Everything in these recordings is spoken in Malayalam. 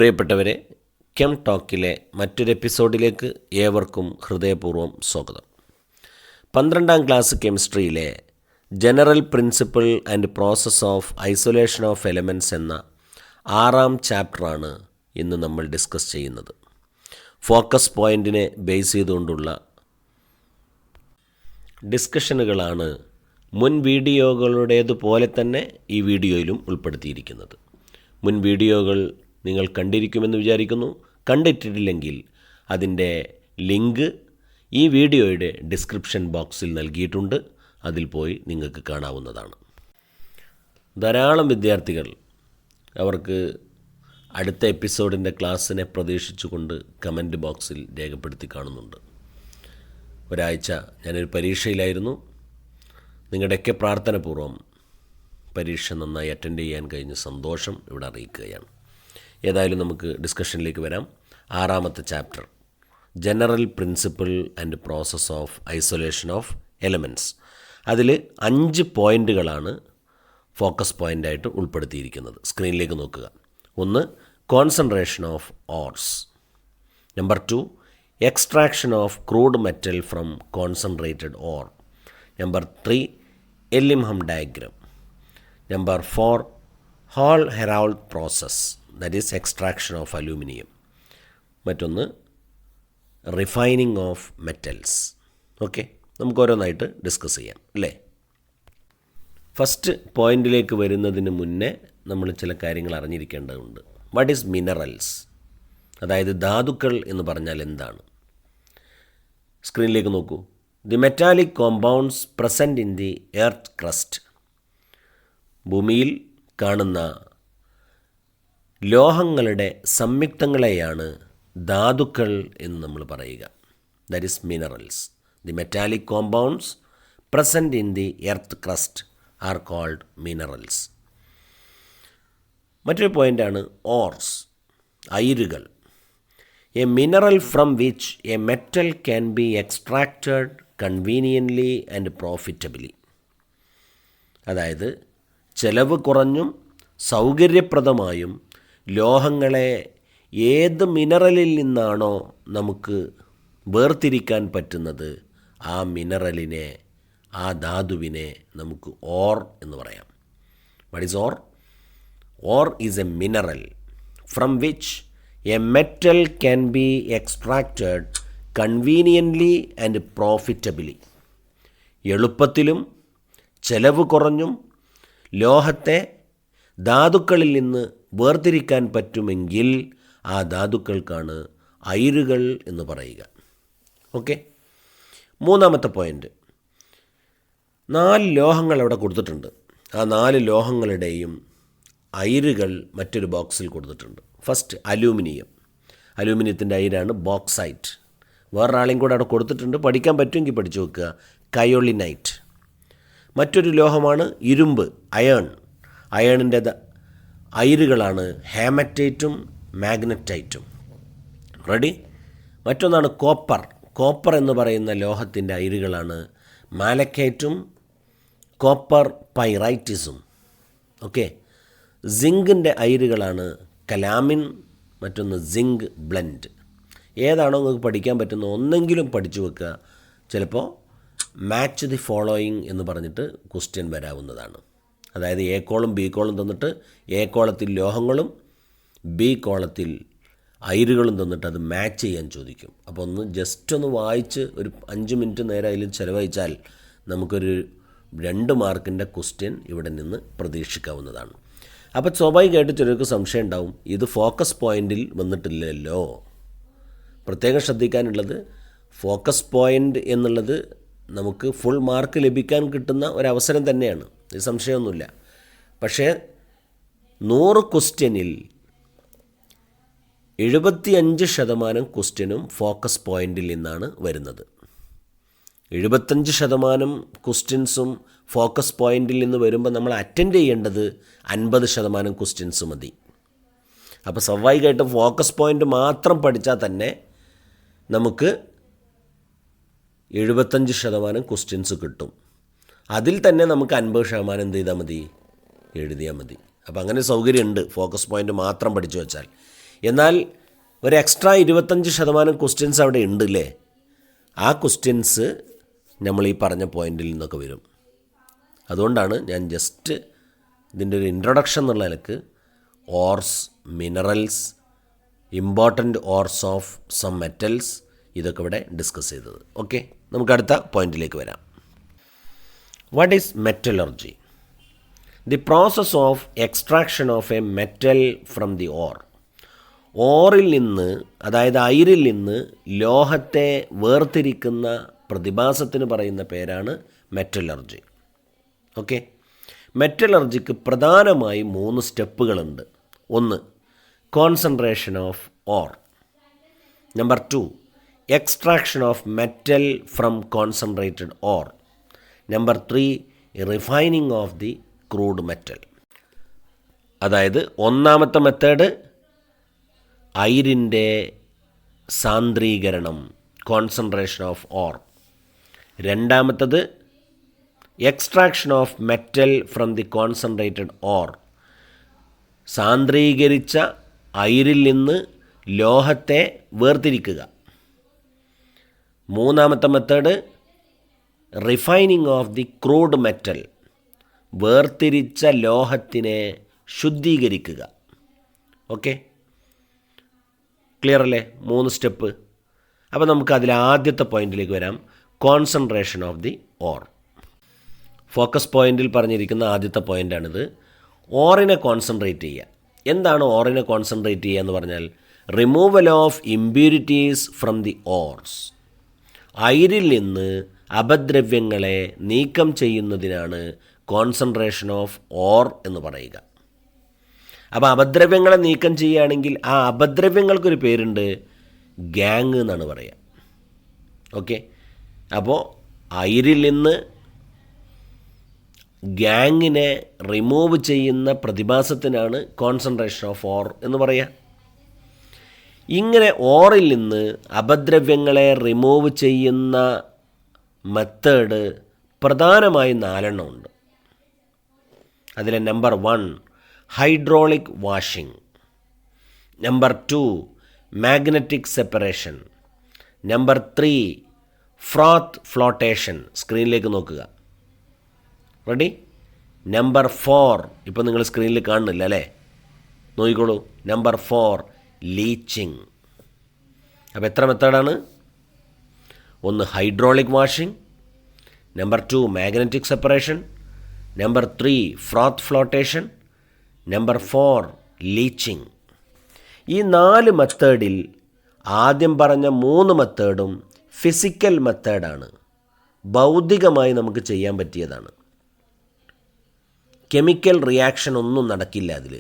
പ്രിയപ്പെട്ടവരെ, കെം ടോക്കിലെ മറ്റൊരു എപ്പിസോഡിലേക്ക് ഏവർക്കും ഹൃദയപൂർവ്വം സ്വാഗതം. 12ാം ക്ലാസ് കെമിസ്ട്രിയിലെ general principle and process of isolation of elements എന്ന 6ാം ചാപ്റ്ററാണ് ഇന്ന് നമ്മൾ ഡിസ്കസ് ചെയ്യുന്നത്. ഫോക്കസ് പോയിൻറ്റിനെ ബേസ് ചെയ്തുകൊണ്ടുള്ള ഡിസ്കഷനുകളാണ് മുൻ വീഡിയോകളുടേതുപോലെ തന്നെ ഈ വീഡിയോയിലും ഉൾപ്പെടുത്തിയിരിക്കുന്നത്. മുൻ വീഡിയോകൾ നിങ്ങൾ കണ്ടിരിക്കുമെന്ന് വിചാരിക്കുന്നു. കണ്ടിട്ടില്ലെങ്കിൽ അതിൻ്റെ ലിങ്ക് ഈ വീഡിയോയുടെ ഡിസ്ക്രിപ്ഷൻ ബോക്സിൽ നൽകിയിട്ടുണ്ട്. അതിൽ പോയി നിങ്ങൾക്ക് കാണാവുന്നതാണ്. ധാരാളം വിദ്യാർത്ഥികൾ അവർക്ക് അടുത്ത എപ്പിസോഡിൻ്റെ ക്ലാസ്സിനെ പ്രതീക്ഷിച്ചുകൊണ്ട് കമൻറ്റ് ബോക്സിൽ രേഖപ്പെടുത്തി കാണുന്നുണ്ട്. ഒരാഴ്ച ഞാനൊരു പരീക്ഷയിലായിരുന്നു. നിങ്ങളുടെയൊക്കെ പ്രാർത്ഥനപൂർവ്വം പരീക്ഷ നന്നായി അറ്റൻഡ് ചെയ്യാൻ കഴിഞ്ഞ സന്തോഷം ഇവിടെ അറിയിക്കുകയാണ്. ഏതായാലും നമുക്ക് ഡിസ്കഷനിലേക്ക് വരാം. 6ാമത്തെ chapter general principle and process of isolation of elements. അതിൽ 5 പോയിൻ്റുകളാണ് ഫോക്കസ് പോയിൻ്റായിട്ട് ഉൾപ്പെടുത്തിയിരിക്കുന്നത്. സ്ക്രീനിലേക്ക് നോക്കുക. 1. Concentration of ores. Number 2. Extraction of crude metal from concentrated ore. Number 3. Ellingham diagram. Number 4. Hall Heroult process, that is extraction of aluminium. മറ്റൊന്ന് റിഫൈനിങ് ഓഫ് മെറ്റൽസ്. ഓക്കെ, നമുക്ക് ഓരോന്നായിട്ട് ഡിസ്കസ് ചെയ്യാം അല്ലേ. ഫസ്റ്റ് പോയിന്റിലേക്ക് വരുന്നതിന് മുന്നേ നമ്മൾ ചില കാര്യങ്ങൾ അറിഞ്ഞിരിക്കേണ്ടതുണ്ട്. വാട്ട് ഈസ് മിനറൽസ്, അതായത് ധാതുക്കൾ എന്ന് പറഞ്ഞാൽ എന്താണ്? സ്ക്രീനിലേക്ക് നോക്കൂ. The metallic compounds present in the earth crust. ഭൂമിയിൽ കാണുന്ന ലോഹങ്ങളുടെ സംയുക്തങ്ങളെയാണ് ധാതുക്കൾ എന്ന് നമ്മൾ പറയുക. That is minerals. The metallic compounds present in the earth crust are called minerals. മറ്റൊരു പോയിൻ്റാണ് ഓർസ്, അയിരുകൾ. A mineral from which a metal can be extracted conveniently and profitably. അതായത് ചെലവ് കുറഞ്ഞും സൗകര്യപ്രദമായും ലോഹങ്ങളെ ഏത് മിനറലിൽ നിന്നാണോ നമുക്ക് വേർതിരിക്കാൻ പറ്റുന്നത് ആ മിനറലിനെ, ആ ധാതുവിനെ നമുക്ക് ഓർ എന്ന് പറയാം. What is or? Or is A mineral from which a metal can be extracted conveniently and profitably. എളുപ്പത്തിലും ചെലവ് കുറഞ്ഞും ലോഹത്തെ ധാതുക്കളിൽ നിന്ന് വേർതിരിക്കാൻ പറ്റുമെങ്കിൽ ആ ധാതുക്കൾക്കാണ് അയിരുകൾ എന്ന് പറയുക. Okay, 3ാമത്തെ point. 4 ലോഹങ്ങൾ അവിടെ കൊടുത്തിട്ടുണ്ട്. ആ 4 ലോഹങ്ങളുടെയും അയിരുകൾ മറ്റൊരു ബോക്സിൽ കൊടുത്തിട്ടുണ്ട്. First aluminium. അലൂമിനിയത്തിൻ്റെ അയിരാണ് ബോക്സൈറ്റ്. വേറൊരാളെയും കൂടെ അവിടെ കൊടുത്തിട്ടുണ്ട്, പഠിക്കാൻ പറ്റുമെങ്കിൽ പഠിച്ചു വെക്കുക. കയോളിനൈറ്റ്. മറ്റൊരു ലോഹമാണ് ഇരുമ്പ്, അയേൺ. അയേണിൻ്റെ അയിരുകളാണ് ഹേമറ്റൈറ്റും മാഗ്നറ്റൈറ്റും. റെഡി? മറ്റൊന്നാണ് കോപ്പർ. കോപ്പർ എന്ന് പറയുന്ന ലോഹത്തിൻ്റെ അയിരുകളാണ് മാലക്കൈറ്റും കോപ്പർ പൈറൈറ്റിസും. ഓക്കെ. സിങ്കിൻ്റെ അയിരുകളാണ് കലാമിൻ, മറ്റൊന്ന് സിങ്ക് ബ്ലെൻഡ്. ഏതാണോ നിങ്ങൾക്ക് പഠിക്കാൻ പറ്റുന്ന ഒന്നെങ്കിലും പഠിച്ചു വെക്കുക. ചിലപ്പോൾ മാച്ച് ദി ഫോളോയിങ് എന്ന് പറഞ്ഞിട്ട് ക്വസ്റ്റ്യൻ വരാവുന്നതാണ്. അതായത് എ കോളും ബി കോളും തന്നിട്ട് എ കോളത്തിൽ ലോഹങ്ങളും ബി കോളത്തിൽ അയിരുകളും തന്നിട്ട് അത് മാച്ച് ചെയ്യാൻ ചോദിക്കും. അപ്പോൾ ജസ്റ്റ് ഒന്ന് വായിച്ച് ഒരു 5 മിനിറ്റ് നേരം അതിൽ ചിലവഴിച്ചാൽ നമുക്കൊരു 2 മാർക്കിൻ്റെ ക്വസ്റ്റ്യൻ ഇവിടെ നിന്ന് പ്രതീക്ഷിക്കാവുന്നതാണ്. അപ്പോൾ സ്വാഭാവികമായിട്ട് ചിലർക്ക് സംശയം ഉണ്ടാവും, ഇത് ഫോക്കസ് പോയിൻറ്റിൽ വന്നിട്ടില്ലല്ലോ. പ്രത്യേകം ശ്രദ്ധിക്കാനുള്ളത്, ഫോക്കസ് പോയിൻ്റ് എന്നുള്ളത് നമുക്ക് ഫുൾ മാർക്ക് ലഭിക്കാൻ കിട്ടുന്ന ഒരവസരം തന്നെയാണ്, ഇത് സംശയമൊന്നുമില്ല. പക്ഷേ 100 ക്വസ്റ്റ്യനിൽ 75% ക്വസ്റ്റ്യനും ഫോക്കസ് പോയിൻറ്റിൽ നിന്നാണ് വരുന്നത്. 75% ക്വസ്റ്റ്യൻസും ഫോക്കസ് പോയിൻറ്റിൽ നിന്ന് വരുമ്പോൾ നമ്മൾ അറ്റൻഡ് ചെയ്യേണ്ടത് 50% ക്വസ്റ്റ്യൻസ് മതി. അപ്പോൾ സ്വാഭാവികമായിട്ടും ഫോക്കസ് പോയിൻ്റ് മാത്രം പഠിച്ചാൽ തന്നെ നമുക്ക് 75% ക്വസ്റ്റ്യൻസ് കിട്ടും. അതിൽ തന്നെ നമുക്ക് 50% എന്ത് ചെയ്താൽ മതി? എഴുതിയാൽ മതി. അപ്പോൾ അങ്ങനെ സൗകര്യമുണ്ട് ഫോക്കസ് പോയിൻ്റ് മാത്രം പഠിച്ചു വെച്ചാൽ. എന്നാൽ ഒരു എക്സ്ട്രാ 25% ക്വസ്റ്റ്യൻസ് അവിടെ ഉണ്ട് അല്ലേ? ആ ക്വസ്റ്റ്യൻസ് നമ്മൾ ഈ പറഞ്ഞ പോയിന്റിൽ നിന്നൊക്കെ വരും. അതുകൊണ്ടാണ് ഞാൻ ജസ്റ്റ് ഇതിൻ്റെ ഒരു ഇൻട്രൊഡക്ഷൻ എന്നുള്ള നിലക്ക് ores, minerals, important ores of some metals ഇതൊക്കെ ഇവിടെ ഡിസ്കസ് ചെയ്തത്. ഓക്കെ, നമുക്ക് അടുത്ത പോയിന്റിലേക്ക് വരാം. What is metallurgy? The process of extraction of a metal from the ore. ഓറിൽ നിന്ന്, അതായത് അയിരിൽ നിന്ന് ലോഹത്തെ വേർതിരിക്കുന്ന പ്രതിഭാസത്തിന് പറയുന്ന പേരാണ് മെറ്റലർജി. ഓക്കെ, മെറ്റലർജിക്ക് പ്രധാനമായി 3 സ്റ്റെപ്പുകളുണ്ട്. 1, concentration of ore. Number 2, extraction of metal from concentrated ore. Number 3, refining of the crude metal. അതായത് ഒന്നാമത്തെ മെത്തേഡ് അയിരിൻ്റെ സാന്ദ്രീകരണം, കോൺസെൻട്രേഷൻ ഓഫ് ഓർ. രണ്ടാമത്തത് extraction of metal from the concentrated ore, സാന്ദ്രീകരിച്ച അയിരിൽ നിന്ന് ലോഹത്തെ വേർതിരിക്കുക. മൂന്നാമത്തെ method refining of the crude metal, വേർതിരിച്ച ലോഹത്തിനെ ശുദ്ധീകരിക്കുക. ഓക്കെ, ക്ലിയർ അല്ലേ? 3 സ്റ്റെപ്പ്. അപ്പോൾ നമുക്ക് അതിൽ ആദ്യത്തെ പോയിന്റിലേക്ക് വരാം, concentration of the or. Focus പോയിന്റിൽ പറഞ്ഞിരിക്കുന്ന ആദ്യത്തെ പോയിൻ്റാണിത്. ഓറിനെ കോൺസെൻട്രേറ്റ് ചെയ്യുക. എന്താണ് ഓറിനെ കോൺസെൻട്രേറ്റ് ചെയ്യുക എന്ന് പറഞ്ഞാൽ? Removal of impurities from the ores. അയിരിൽ നിന്ന് അപദ്രവ്യങ്ങളെ നീക്കം ചെയ്യുന്നതിനാണ് കോൺസെൻട്രേഷൻ ഓഫ് ഓർ എന്ന് പറയുക. അപ്പോൾ അപദ്രവ്യങ്ങളെ നീക്കം ചെയ്യുകയാണെങ്കിൽ ആ അപദ്രവ്യങ്ങൾക്കൊരു പേരുണ്ട്, ഗ്യാങ് എന്നാണ് പറയുക. ഓക്കെ, അപ്പോൾ അയിരിൽ നിന്ന് ഗ്യാങ്ങിനെ റിമൂവ് ചെയ്യുന്ന പ്രതിഭാസത്തിനാണ് കോൺസെൻട്രേഷൻ ഓഫ് ഓർ എന്ന് പറയുക. ഇങ്ങനെ ഓറിൽ നിന്ന് അപദ്രവ്യങ്ങളെ റിമൂവ് ചെയ്യുന്ന മെത്തേഡ് പ്രധാനമായും 4 ഉണ്ട്. അതിലെ number 1 hydraulic washing, number 2 magnetic separation, number 3 ഫ്രോത്ത് flotation. സ്ക്രീനിലേക്ക് നോക്കുക. റെഡി? നമ്പർ 4 ഇപ്പോൾ നിങ്ങൾ സ്ക്രീനിൽ കാണുന്നില്ല അല്ലേ? നോക്കിക്കോളൂ. Number 4 leaching. അപ്പോൾ എത്ര മെത്തേഡാണ്? 1 hydraulic washing, number 2 magnetic separation, number 3 ഫ്രോത്ത് flotation, number 4 leaching. ഈ 4 മെത്തേഡിൽ ആദ്യം പറഞ്ഞ 3 മെത്തേഡും ഫിസിക്കൽ മെത്തേഡാണ്, ഭൗതികമായി നമുക്ക് ചെയ്യാൻ പറ്റിയതാണ്. കെമിക്കൽ റിയാക്ഷൻ ഒന്നും നടക്കില്ല അതിൽ.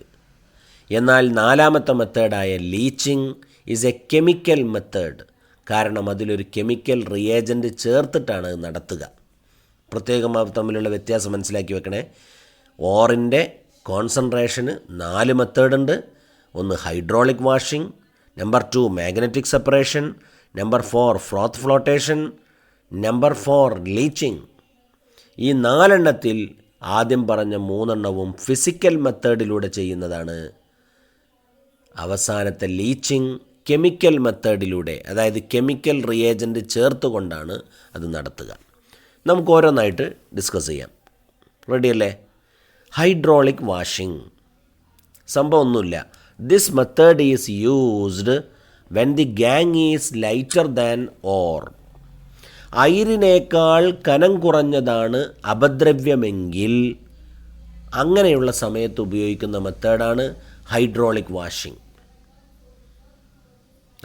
എന്നാൽ 4ാമത്തെ മെത്തേഡായ leaching is a chemical method. കാരണം അതിലൊരു കെമിക്കൽ റിയേജൻറ്റ് ചേർത്തിട്ടാണ് അത് നടത്തുക. പ്രത്യേകം അവ തമ്മിലുള്ള വ്യത്യാസം മനസ്സിലാക്കി വെക്കണേ. ഓറിൻ്റെ കോൺസെൻട്രേഷന് 4 മെത്തേഡുണ്ട്. 1 hydraulic washing, number 2 magnetic separation, number 4 ഫ്രോത്ത് flotation, number 4 leaching. ഈ 4 എണ്ണത്തിൽ ആദ്യം പറഞ്ഞ 3 എണ്ണവും ഫിസിക്കൽ മെത്തേഡിലൂടെ ചെയ്യുന്നതാണ്. അവസാനത്തെ ലീച്ചിങ് കെമിക്കൽ മെത്തേഡിലൂടെ, അതായത് കെമിക്കൽ റിയേജൻറ്റ് ചേർത്തുകൊണ്ടാണ് അത് നടത്തുക. നമുക്ക് ഓരോന്നായിട്ട് ഡിസ്കസ് ചെയ്യാം. റെഡിയല്ലേ? ഹൈഡ്രോളിക് വാഷിംഗ് സംഭവം ഒന്നുമില്ല. This method is used when the gangue is lighter than ore. അയിരിനേക്കാൾ കനം കുറഞ്ഞതാണ് അപദ്രവ്യമെങ്കിൽ അങ്ങനെയുള്ള സമയത്ത് ഉപയോഗിക്കുന്ന മെത്തേഡാണ് ഹൈഡ്രോളിക് വാഷിംഗ്.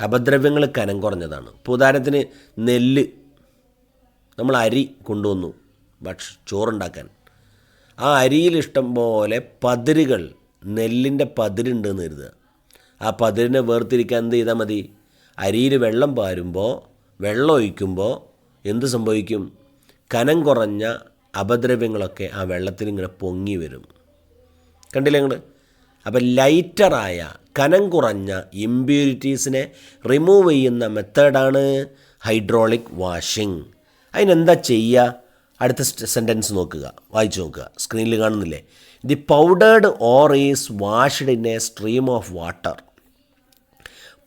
അപദ്രവ്യങ്ങൾ കനം കുറഞ്ഞതാണ്. ഇപ്പോൾ ഉദാഹരണത്തിന് നെല്ല്, നമ്മൾ അരി കൊണ്ടുവന്നു ചോറുണ്ടാക്കാൻ. ആ അരിയിൽ ഇഷ്ടം പോലെ പതിരുകൾ, നെല്ലിൻ്റെ പതിരുണ്ടെന്ന് കരുതുക. ആ പതിരിനെ വേർതിരിക്കാൻ എന്ത് ചെയ്താൽ മതി? അരിയിൽ വെള്ളം പാരുമ്പോൾ, വെള്ളം ഒഴിക്കുമ്പോൾ എന്ത് സംഭവിക്കും? കനം കുറഞ്ഞ അപദ്രവ്യങ്ങളൊക്കെ ആ വെള്ളത്തിൽ ഇങ്ങനെ പൊങ്ങി വരും. കണ്ടില്ലേ നിങ്ങൾ? അപ്പം ലൈറ്ററായ കനം കുറഞ്ഞ ഇമ്പ്യൂരിറ്റീസിനെ റിമൂവ് ചെയ്യുന്ന മെത്തേഡാണ് ഹൈഡ്രോളിക് വാഷിംഗ്. അതിനെന്താ ചെയ്യുക? അടുത്ത സെൻറ്റൻസ് നോക്കുക, വായിച്ചു നോക്കുക. സ്ക്രീനിൽ കാണുന്നില്ലേ? The powdered or is washed in a stream of water.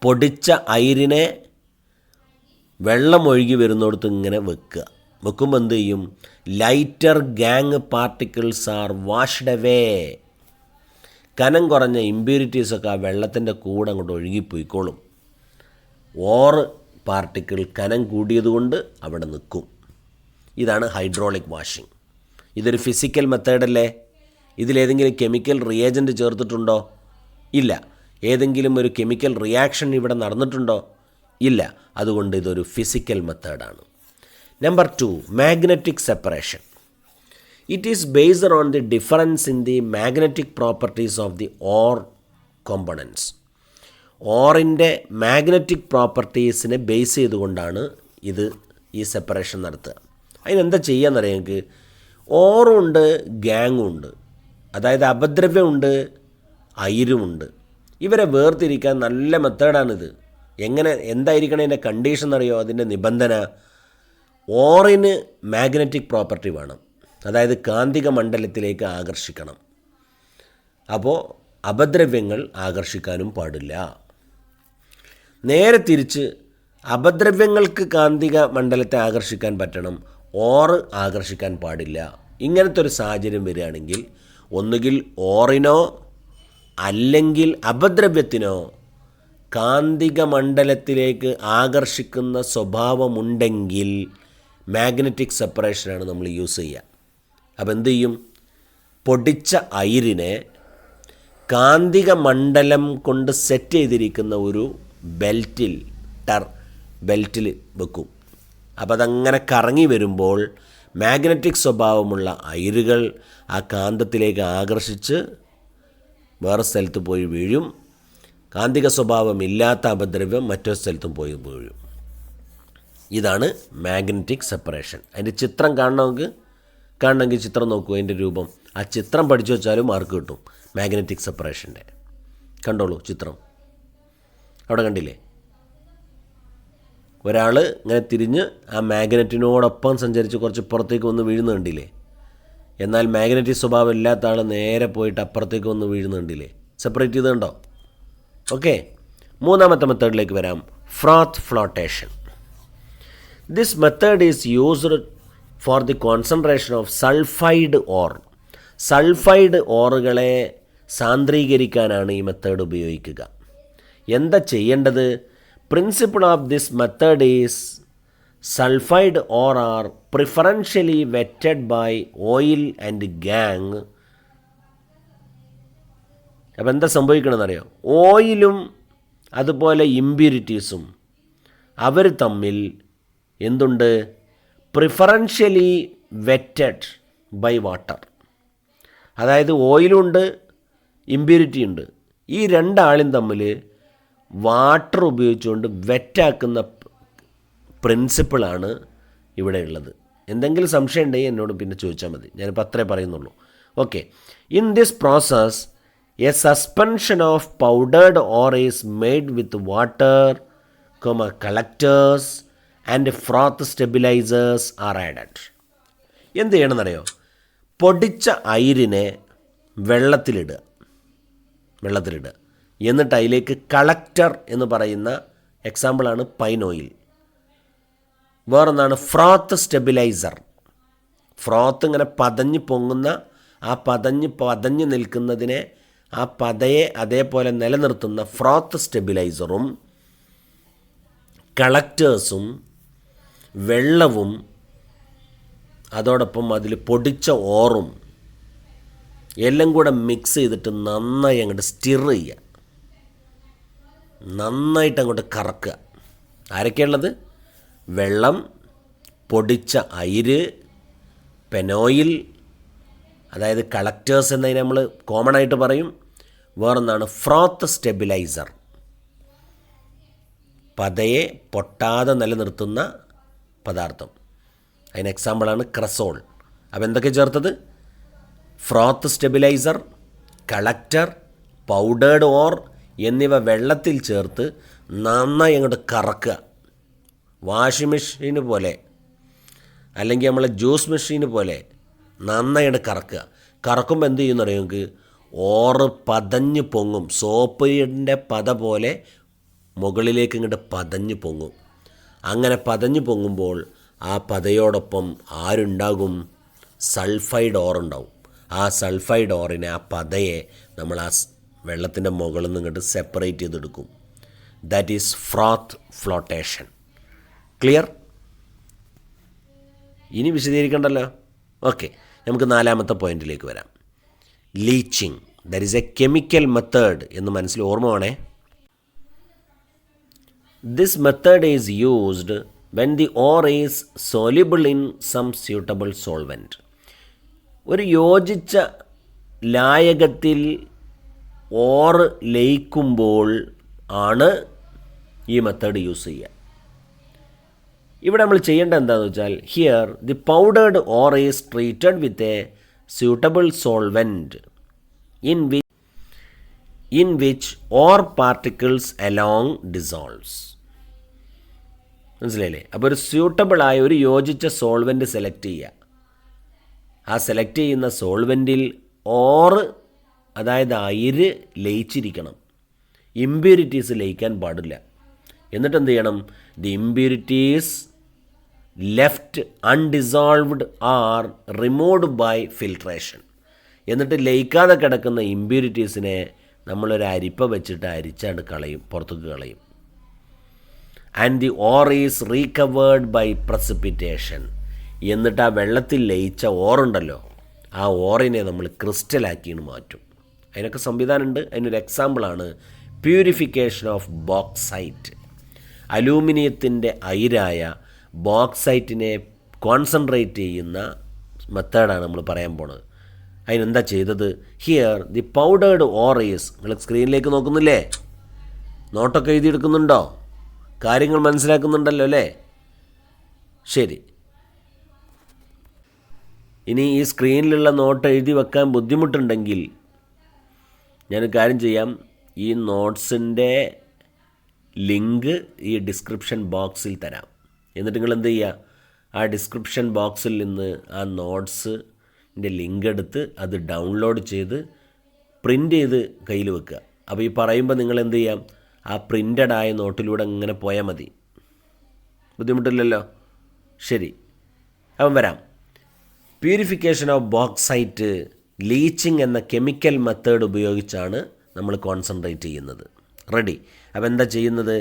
പൊടിച്ച അയിരിനെ വെള്ളം ഒഴുകി വരുന്നിടത്ത് ഇങ്ങനെ വെക്കുമ്പോൾ എന്ത് ചെയ്യും? Lighter gang particles R washed away. കനം കുറഞ്ഞ ഇമ്പ്യൂരിറ്റീസൊക്കെ ആ വെള്ളത്തിൻ്റെ കൂടെ അങ്ങോട്ട് ഒഴുകിപ്പോയിക്കോളും. ഓറ് പാർട്ടിക്കിൾ കനം കൂടിയതുകൊണ്ട് അവിടെ നിൽക്കും. ഇതാണ് ഹൈഡ്രോളിക് വാഷിംഗ്. ഇതൊരു ഫിസിക്കൽ മെത്തേഡല്ലേ? ഇതിലേതെങ്കിലും കെമിക്കൽ റിയേജൻറ്റ് ചേർത്തിട്ടുണ്ടോ? ഇല്ല. ഏതെങ്കിലും ഒരു കെമിക്കൽ റിയാക്ഷൻ ഇവിടെ നടന്നിട്ടുണ്ടോ? ഇല്ല. അതുകൊണ്ട് ഇതൊരു ഫിസിക്കൽ മെത്തേഡാണ്. Number 2, magnetic separation. It is based on the difference in the magnetic properties of the ore components. ഓറിൻ്റെ മാഗ്നറ്റിക് പ്രോപ്പർട്ടീസിനെ ബേസ് ചെയ്തുകൊണ്ടാണ് ഈ സെപ്പറേഷൻ നടത്തുക. അതിനെന്താ ചെയ്യാന്നറിയാം നിങ്ങൾക്ക്? ഓറുണ്ട്, ഗാങ്ങും ഉണ്ട്. അതായത് അപദ്രവ്യമുണ്ട്, അയിരുമുണ്ട്. ഇവരെ വേർതിരിക്കാൻ നല്ല മെത്തേഡാണിത്. എന്തായിരിക്കണം അതിൻ്റെ കണ്ടീഷൻ എന്നറിയോ? അതിൻ്റെ നിബന്ധന, ഓറിന് മാഗ്നറ്റിക് പ്രോപ്പർട്ടി വേണം. അതായത് കാന്തിക മണ്ഡലത്തിലേക്ക് ആകർഷിക്കണം. അപ്പോൾ അപദ്രവ്യങ്ങൾ ആകർഷിക്കാനും പാടില്ല. നേരെ തിരിച്ച് അപദ്രവ്യങ്ങൾക്ക് കാന്തിക മണ്ഡലത്തെ ആകർഷിക്കാൻ പറ്റണം, ഓറ് ആകർഷിക്കാൻ പാടില്ല. ഇങ്ങനത്തെ ഒരു സാഹചര്യം വരികയാണെങ്കിൽ ഒന്നുകിൽ ഓറിനോ അല്ലെങ്കിൽ അപദ്രവ്യത്തിനോ കാന്തിക മണ്ഡലത്തിലേക്ക് ആകർഷിക്കുന്ന സ്വഭാവമുണ്ടെങ്കിൽ മാഗ്നറ്റിക് സെപ്പറേഷനാണ് നമ്മൾ യൂസ് ചെയ്യുക. അപ്പോൾ എന്തു ചെയ്യും? പൊടിച്ച അയിരിനെ കാന്തിക മണ്ഡലം കൊണ്ട് സെറ്റ് ചെയ്തിരിക്കുന്ന ഒരു ബെൽറ്റിൽ വെക്കും. അപ്പോൾ അതങ്ങനെ കറങ്ങി വരുമ്പോൾ മാഗ്നറ്റിക് സ്വഭാവമുള്ള അയിരുകൾ ആ കാന്തത്തിലേക്ക് ആകർഷിച്ച് വേറെ സ്ഥലത്ത് പോയി വീഴും. കാന്തിക സ്വഭാവമില്ലാത്ത അപദ്രവ്യം മറ്റൊരു സ്ഥലത്തും പോയി വീഴും. ഇതാണ് മാഗ്നറ്റിക് സെപ്പറേഷൻ. അതിൻ്റെ ചിത്രം കാണണമെങ്കിൽ ചിത്രം നോക്കൂ, അതിൻ്റെ രൂപം. ആ ചിത്രം പഠിച്ചു വെച്ചാലും മാർക്ക് കിട്ടും മാഗ്നറ്റിക് സെപ്പറേഷൻ്റെ. കണ്ടോളൂ ചിത്രം. അവിടെ കണ്ടില്ലേ? ഒരാൾ ഇങ്ങനെ തിരിഞ്ഞ് ആ മാഗ്നറ്റിനോടൊപ്പം സഞ്ചരിച്ച് കുറച്ച് പുറത്തേക്ക് വന്ന് വീഴുന്ന കണ്ടില്ലേ? എന്നാൽ മാഗ്നറ്റിക് സ്വഭാവം ഇല്ലാത്ത ആൾ നേരെ പോയിട്ട് അപ്പുറത്തേക്ക് വന്ന് വീഴുന്ന കണ്ടില്ലേ? സെപ്പറേറ്റ് ചെയ്തുണ്ടോ? ഓക്കെ. മൂന്നാമത്തെ മെത്തേഡിലേക്ക് വരാം, froth flotation. This method is used for the concentration of sulphide ore. Sulphide ഓറുകളെ സാന്ദ്രീകരിക്കാനാണ് ഈ മെത്തേഡ് ഉപയോഗിക്കുക. എന്താ ചെയ്യേണ്ടത്? Principle of this method is sulfide ore are preferentially wetted by oil and gang. അപ്പോൾ എന്താ സംഭവിക്കണമെന്നറിയോ? ഓയിലും അതുപോലെ ഇമ്പ്യൂരിറ്റീസും അവർ തമ്മിൽ എന്തുണ്ട്? പ്രിഫറൻഷ്യലി വെറ്റഡ് ബൈ വാട്ടർ. അതായത് ഓയിലുണ്ട്, ഇമ്പ്യൂരിറ്റി ഉണ്ട്. ഈ രണ്ടാളും തമ്മിൽ വാട്ടർ ഉപയോഗിച്ചുകൊണ്ട് വെറ്റാക്കുന്ന പ്രിൻസിപ്പിളാണ് ഇവിടെ ഉള്ളത്. എന്തെങ്കിലും സംശയം ഉണ്ടെങ്കിൽ എന്നോട് പിന്നെ ചോദിച്ചാൽ മതി. ഞാനിപ്പോൾ അത്രേ പറയുന്നുള്ളൂ. Okay. In this process A suspension of powdered or is made with water, collectors and ഫ്രോത്ത് stabilisers R added. എന്ത് ചെയ്യണമെന്നറിയോ? പൊടിച്ച അയിരിനെ വെള്ളത്തിലിടുക. എന്നിട്ട് അതിലേക്ക് കളക്ടർ എന്ന് പറയുന്ന എക്സാമ്പിളാണ് പൈൻ ഓയിൽ. വേറൊന്നാണ് ഫ്രോത്ത് സ്റ്റെബിലൈസർ. ഫ്രോത്ത് ഇങ്ങനെ പതഞ്ഞ് പൊങ്ങുന്ന ആ പതഞ്ഞ് നിൽക്കുന്നതിനെ ആ പതയെ അതേപോലെ നിലനിർത്തുന്ന ഫ്രോത്ത് സ്റ്റെബിലൈസറും കളക്ടേഴ്സും വെള്ളവും അതോടൊപ്പം അതിൽ പൊടിച്ച ഓറും എല്ലാം കൂടെ മിക്സ് ചെയ്തിട്ട് നന്നായി അങ്ങോട്ട് സ്റ്റിർ ചെയ്യുക. നന്നായിട്ട് അങ്ങോട്ട് കറക്കുക. ആരൊക്കെയുള്ളത്? വെള്ളം, പൊടിച്ച അയിര്, പെനോയിൽ, അതായത് കളക്ടേഴ്സ് എന്നതിന് നമ്മൾ കോമൺ ആയിട്ട് പറയും. വേറൊന്നാണ് ഫ്രോത്ത് സ്റ്റെബിലൈസർ, പതയെ പൊട്ടാതെ നിലനിർത്തുന്ന പദാർത്ഥം. അതിന് എക്സാമ്പിളാണ് ക്രസോൾ. അപ്പോൾ എന്തൊക്കെ ചേർത്തത്? ഫ്രോത്ത് സ്റ്റെബിലൈസർ, കളക്ടർ, പൗഡേർഡ് ഓർ എന്നിവ വെള്ളത്തിൽ ചേർത്ത് നന്നായി അങ്ങോട്ട് കറക്കുക. വാഷിംഗ് മെഷീന് പോലെ അല്ലെങ്കിൽ നമ്മളെ ജ്യൂസ് മെഷീന് പോലെ നന്നായിട്ട് കറക്കുക. കറക്കുമ്പോൾ എന്ത് ചെയ്യുമെന്ന് അറിയുമെങ്കിൽ ഓറ് പതഞ്ഞ് പൊങ്ങും. സോപ്പിൻ്റെ പത പോലെ മുകളിലേക്ക് ഇങ്ങോട്ട് പതഞ്ഞു പൊങ്ങും. അങ്ങനെ പതഞ്ഞു പൊങ്ങുമ്പോൾ ആ പതയോടൊപ്പം ആരുണ്ടാകും? സൾഫൈഡ് ഓർ ഉണ്ടാവും. ആ സൾഫൈഡ് ഓറിനെ, ആ പതയെ നമ്മൾ ആ വെള്ളത്തിൻ്റെ മുകളിൽ നിന്ന് ഇങ്ങോട്ട് സെപ്പറേറ്റ് ചെയ്തെടുക്കും. That is froth flotation. Clear? ഇനി വിശദീകരിക്കണ്ടല്ലോ. ഓക്കെ, നമുക്ക് 4ാമത്തെ പോയിന്റിലേക്ക് വരാം. Leaching, that is a chemical method എന്ന് മനസ്സിൽ ഓർമ്മ വേണേ. This method is used when the ore is soluble in some suitable solvent. ഒരു യോജിച്ച ലായകത്തിൽ ഓർ ലയിക്കുമ്പോൾ ആണ് ഈ മെത്തേഡ് യൂസ് ചെയ്യുക. ഇവിടെ നമ്മൾ ചെയ്യേണ്ടത് എന്താണെന്ന് വെച്ചാൽ, here the powdered or is treated with a suitable solvent in which ore particles along dissolves. മനസ്സിലായില്ലേ? അപ്പോൾ ഒരു സ്യൂട്ടബിളായ ഒരു യോജിച്ച സോൾവെൻറ്റ് സെലക്ട് ചെയ്യുക. ആ സെലക്ട് ചെയ്യുന്ന സോൾവെൻറ്റിൽ ഓർ, അതായത് അയിര് ലയിച്ചിരിക്കണം. ഇമ്പ്യൂരിറ്റീസ് ലയിക്കാൻ പാടില്ല. എന്നിട്ട് എന്ത് ചെയ്യണം? The impurities left undissolved are removed by filtration. എന്നിട്ട് ലയിക്കാതെ കിടക്കുന്ന ഇമ്പ്യൂരിറ്റീസിനെ നമ്മളൊരു അരിപ്പ വെച്ചിട്ട് അരിച്ചാണ്ട് കളയും, പുറത്തേക്ക് കളയും. And the ore is recovered by precipitation. എന്നിട്ട് ആ വെള്ളത്തിൽ ലയിച്ച ഓറുണ്ടല്ലോ, ആ ഓറിനെ നമ്മൾ ക്രിസ്റ്റലാക്കിയാണ് മാറ്റും. അതിനൊക്കെ സംവിധാനമുണ്ട്. അതിനൊരു എക്സാമ്പിളാണ് പ്യൂരിഫിക്കേഷൻ ഓഫ് ബോക്സൈറ്റ്. അലൂമിനിയത്തിൻ്റെ അയിരായ ബോക്സൈറ്റിനെ കോൺസെൻട്രേറ്റ് ചെയ്യുന്ന മെത്തേഡാണ് നമ്മൾ പറയാൻ പോണത്. അതിനെന്താ ചെയ്തത്? Here the powdered or is, നിങ്ങൾ സ്ക്രീനിലേക്ക് നോക്കുന്നില്ലേ? നോട്ടൊക്കെ എഴുതിയെടുക്കുന്നുണ്ടോ? കാര്യങ്ങൾ മനസ്സിലാക്കുന്നുണ്ടല്ലോ അല്ലേ? ശരി. ഇനി ഈ സ്ക്രീനിലുള്ള നോട്ട് എഴുതി വെക്കാൻ ബുദ്ധിമുട്ടുണ്ടെങ്കിൽ ഞാൻ കാര്യം ചെയ്യാം, ഈ നോട്ട്സിൻ്റെ ലിങ്ക് ഈ ഡിസ്ക്രിപ്ഷൻ ബോക്സിൽ തരാം. എന്നിട്ട് നിങ്ങൾ എന്ത് ചെയ്യുക? ആ ഡിസ്ക്രിപ്ഷൻ ബോക്സിൽ നിന്ന് ആ നോട്ട്സിൻ്റെ ലിങ്ക് എടുത്ത് അത് ഡൗൺലോഡ് ചെയ്ത് പ്രിൻ്റ് ചെയ്ത് കയ്യിൽ വെക്കുക. അപ്പോൾ ഈ പറയുമ്പോൾ നിങ്ങൾ എന്ത് ചെയ്യാം? ആ പ്രിൻ്റഡ് ആയ നോട്ടിലൂടെ ഇങ്ങനെ പോയാൽ മതി. ബുദ്ധിമുട്ടില്ലല്ലോ? ശരി, അപ്പം വരാം. പ്യൂരിഫിക്കേഷൻ ഓഫ് ബോക്സൈറ്റ് ലീച്ചിങ് എന്ന കെമിക്കൽ മെത്തേഡ് ഉപയോഗിച്ചാണ് നമ്മൾ കോൺസെൻട്രേറ്റ് ചെയ്യുന്നത്. റെഡി? അപ്പോൾ എന്താ ചെയ്യുന്നത്?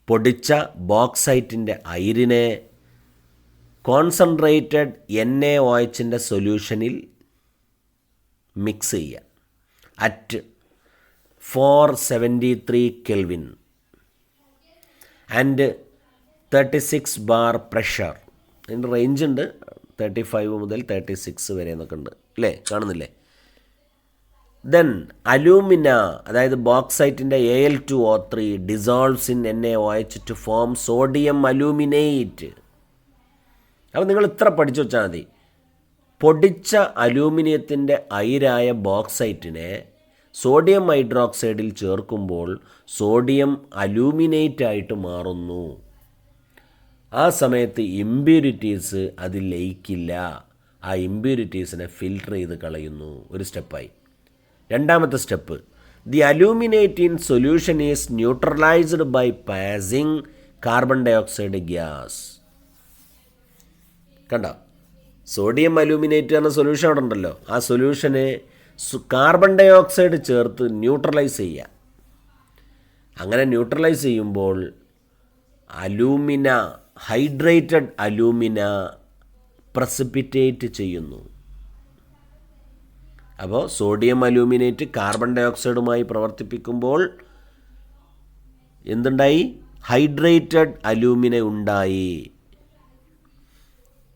പൊടിച്ച ബോക്സൈറ്റിൻ്റെ അയിരിനെ കോൺസെൻട്രേറ്റഡ് NaOHൻ്റെ സൊല്യൂഷനിൽ മിക്സ് ചെയ്യുക at 473 Kelvin and 36 bar pressure. അതിൻ്റെ റേഞ്ച് ഉണ്ട്, 35 മുതൽ 36 വരെ എന്നൊക്കെ ഉണ്ട് അല്ലേ? കാണുന്നില്ലേ? ദെൻ അലൂമിന, അതായത് ബോക്സൈറ്റിൻ്റെ Al2O3 dissolves in NaOH to form sodium aluminate. അപ്പോൾ നിങ്ങൾ ഇത്ര പഠിച്ചു വെച്ചാൽ മതി. പൊടിച്ച അലൂമിനിയത്തിൻ്റെ അയിരായ ബോക്സൈറ്റിനെ സോഡിയം ഹൈഡ്രോക്സൈഡിൽ ചേർക്കുമ്പോൾ സോഡിയം അലൂമിനേറ്റ് ആയിട്ട് മാറുന്നു. ആ സമയത്ത് ഇമ്പ്യൂരിറ്റീസ് അതിൽ ലയിക്കില്ല. ആ ഇമ്പ്യൂരിറ്റീസിനെ ഫിൽട്ടർ ചെയ്ത് കളയുന്നു. ഒരു സ്റ്റെപ്പായി. രണ്ടാമത്തെ step, the aluminate in solution is neutralised by passing carbon dioxide gas. കണ്ടോ? സോഡിയം അലൂമിനേറ്റ് എന്ന സൊല്യൂഷൻ അവിടെ ഉണ്ടല്ലോ. ആ സൊല്യൂഷനെ കാർബൺ ഡയോക്സൈഡ് ചേർത്ത് ന്യൂട്രലൈസ് ചെയ്യുക. അങ്ങനെ ന്യൂട്രലൈസ് ചെയ്യുമ്പോൾ അലൂമിന, ഹൈഡ്രേറ്റഡ് അലൂമിന പ്രസിപ്പിറ്റേറ്റ് ചെയ്യുന്നു. അപ്പോൾ സോഡിയം അലൂമിനേറ്റ് കാർബൺ ഡയോക്സൈഡുമായി പ്രവർത്തിപ്പിക്കുമ്പോൾ എന്തുണ്ടായി? ഹൈഡ്രേറ്റഡ് അലൂമിന ഉണ്ടായി.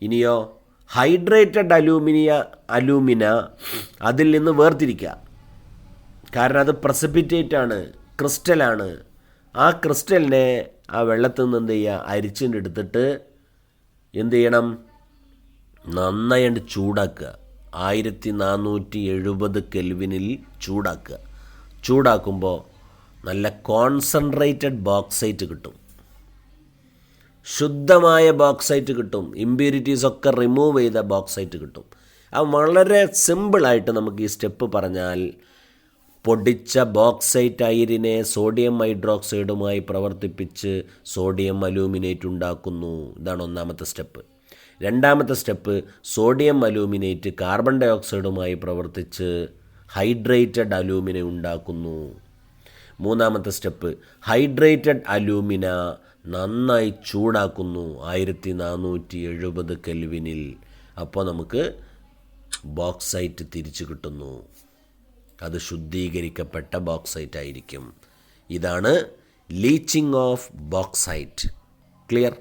ഇനിയോ ഹൈഡ്രേറ്റഡ് അലൂമിന അതിൽ നിന്ന് വേർതിരിക്കുക. കാരണം അത് പ്രസിപ്പിറ്റേറ്റ് ആണ്, ക്രിസ്റ്റലാണ്. ആ ക്രിസ്റ്റലിനെ ആ വെള്ളത്തിൽ നിന്ന് എന്ത് ചെയ്യുക? അരിച്ചെടുത്തിട്ട് എന്ത് ചെയ്യണം? നന്നായിട്ട് ചൂടാക്കുക. 1470 കെൽവിനിൽ ചൂടാക്കുക. ചൂടാക്കുമ്പോൾ നല്ല കോൺസെൻട്രേറ്റഡ് ബോക്സൈറ്റ് കിട്ടും, ശുദ്ധമായ ബോക്സൈറ്റ് കിട്ടും. ഇമ്പ്യൂരിറ്റീസൊക്കെ റിമൂവ് ചെയ്ത ബോക്സൈറ്റ് കിട്ടും. അത് വളരെ സിമ്പിളായിട്ട് നമുക്ക് ഈ സ്റ്റെപ്പ് പറഞ്ഞാൽ പൊടിച്ച ബോക്സൈറ്റ് അയിരിനെ സോഡിയം ഹൈഡ്രോക്സൈഡുമായി പ്രവർത്തിപ്പിച്ച് സോഡിയം അലൂമിനേറ്റ് ഉണ്ടാക്കുന്നു. ഇതാണ് ഒന്നാമത്തെ സ്റ്റെപ്പ്. രണ്ടാമത്തെ സ്റ്റെപ്പ് സോഡിയം അലൂമിനേറ്റ് കാർബൺ ഡൈ ഓക്സൈഡുമായി പ്രവർത്തിച്ച് ഹൈഡ്രേറ്റഡ് അലൂമിന ഉണ്ടാക്കുന്നു. മൂന്നാമത്തെ സ്റ്റെപ്പ് ഹൈഡ്രേറ്റഡ് അലൂമിന നന്നായി ചൂടാക്കുന്നു 1470 കെൽവിനിൽ. അപ്പോൾ നമുക്ക് ബോക്സൈറ്റ് തിരിച്ചു കിട്ടുന്നു. അത് ശുദ്ധീകരിക്കപ്പെട്ട ബോക്സൈറ്റ് ആയിരിക്കും. ഇതാണ് ലീച്ചിങ് ഓഫ് ബോക്സൈറ്റ്. ക്ലിയർ?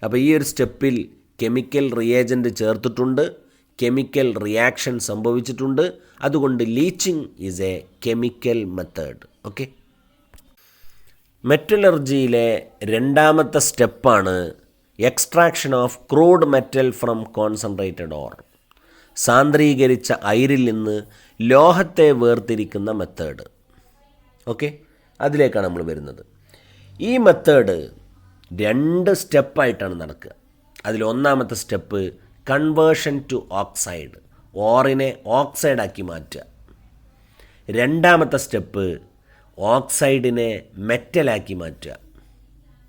അപ്പോൾ ഈ ഒരു സ്റ്റെപ്പിൽ കെമിക്കൽ റിയേജൻറ്റ് ചേർത്തിട്ടുണ്ട്, കെമിക്കൽ റിയാക്ഷൻ സംഭവിച്ചിട്ടുണ്ട്. അതുകൊണ്ട് leaching is a chemical method. Okay. മെറ്റലർജിയിലെ രണ്ടാമത്തെ സ്റ്റെപ്പാണ് extraction of crude metal from concentrated ore. സാന്ദ്രീകരിച്ച അയിരിൽ നിന്ന് ലോഹത്തെ വേർതിരിക്കുന്ന മെത്തേഡ്. ഓക്കെ, അതിലേക്കാണ് നമ്മൾ വരുന്നത്. ഈ മെത്തേഡ് 2 സ്റ്റെപ്പായിട്ടാണ് നടക്കുക. അതിൽ ഒന്നാമത്തെ സ്റ്റെപ്പ് കൺവേർഷൻ ടു ഓക്സൈഡ്, ഓറിനെ ഓക്സൈഡാക്കി മാറ്റുക. രണ്ടാമത്തെ സ്റ്റെപ്പ് ഓക്സൈഡിനെ മെറ്റലാക്കി മാറ്റുക.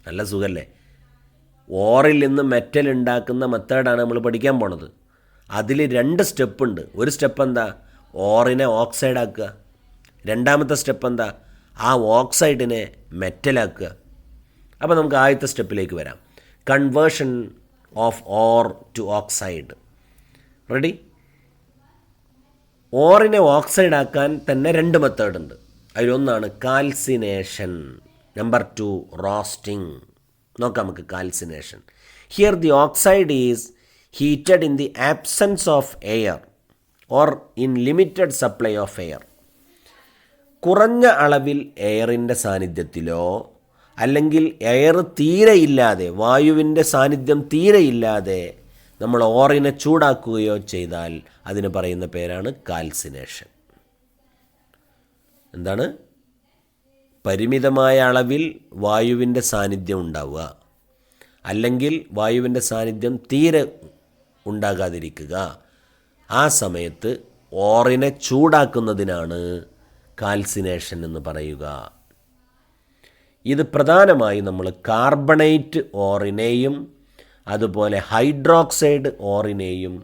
നല്ല സുഖല്ലേ? ഓറിൽ നിന്ന് മെറ്റൽ ഉണ്ടാക്കുന്ന മെത്തേഡാണ് നമ്മൾ പഠിക്കാൻ പോണത്. അതിൽ 2 സ്റ്റെപ്പുണ്ട്. ഒരു സ്റ്റെപ്പ് എന്താ? ഓറിനെ ഓക്സൈഡാക്കുക. രണ്ടാമത്തെ സ്റ്റെപ്പ് എന്താ? ആ ഓക്സൈഡിനെ മെറ്റലാക്കുക. അപ്പോൾ നമുക്ക് ആദ്യത്തെ സ്റ്റെപ്പിലേക്ക് വരാം. Conversion of ore to oxide. Ready? ഓറിനെ ഓക്സൈഡാക്കാൻ തന്നെ 2 മെത്തേഡുണ്ട്. അതിലൊന്നാണ് കാൽസിനേഷൻ. Number 2 roasting. നോക്കാം നമുക്ക് calcination. Here the oxide is heated in the absence of air or in limited supply of air. കുറഞ്ഞ അളവിൽ എയറിൻ്റെ സാന്നിധ്യത്തിലോ അല്ലെങ്കിൽ എയർ തീരെയില്ലാതെ, വായുവിൻ്റെ സാന്നിധ്യം തീരെയില്ലാതെ നമ്മൾ ഓറിനെ ചൂടാക്കുകയോ ചെയ്താൽ അതിന് പറയുന്ന പേരാണ് കാൽസിനേഷൻ. എന്താണ്? പരിമിതമായ അളവിൽ വായുവിൻ്റെ സാന്നിധ്യം ഉണ്ടാവുക, അല്ലെങ്കിൽ വായുവിൻ്റെ സാന്നിധ്യം തീരെ ഉണ്ടാകാതിരിക്കുക. ആ സമയത്ത് ഓറിനെ ചൂടാക്കുന്നതിനാണ് കാൽസിനേഷൻ എന്ന് പറയുക. ഇത് പ്രധാനമായി നമ്മൾ കാർബണേറ്റ് ഓറിനെയും അതുപോലെ ഹൈഡ്രോക്സൈഡ് ഓറിനെയും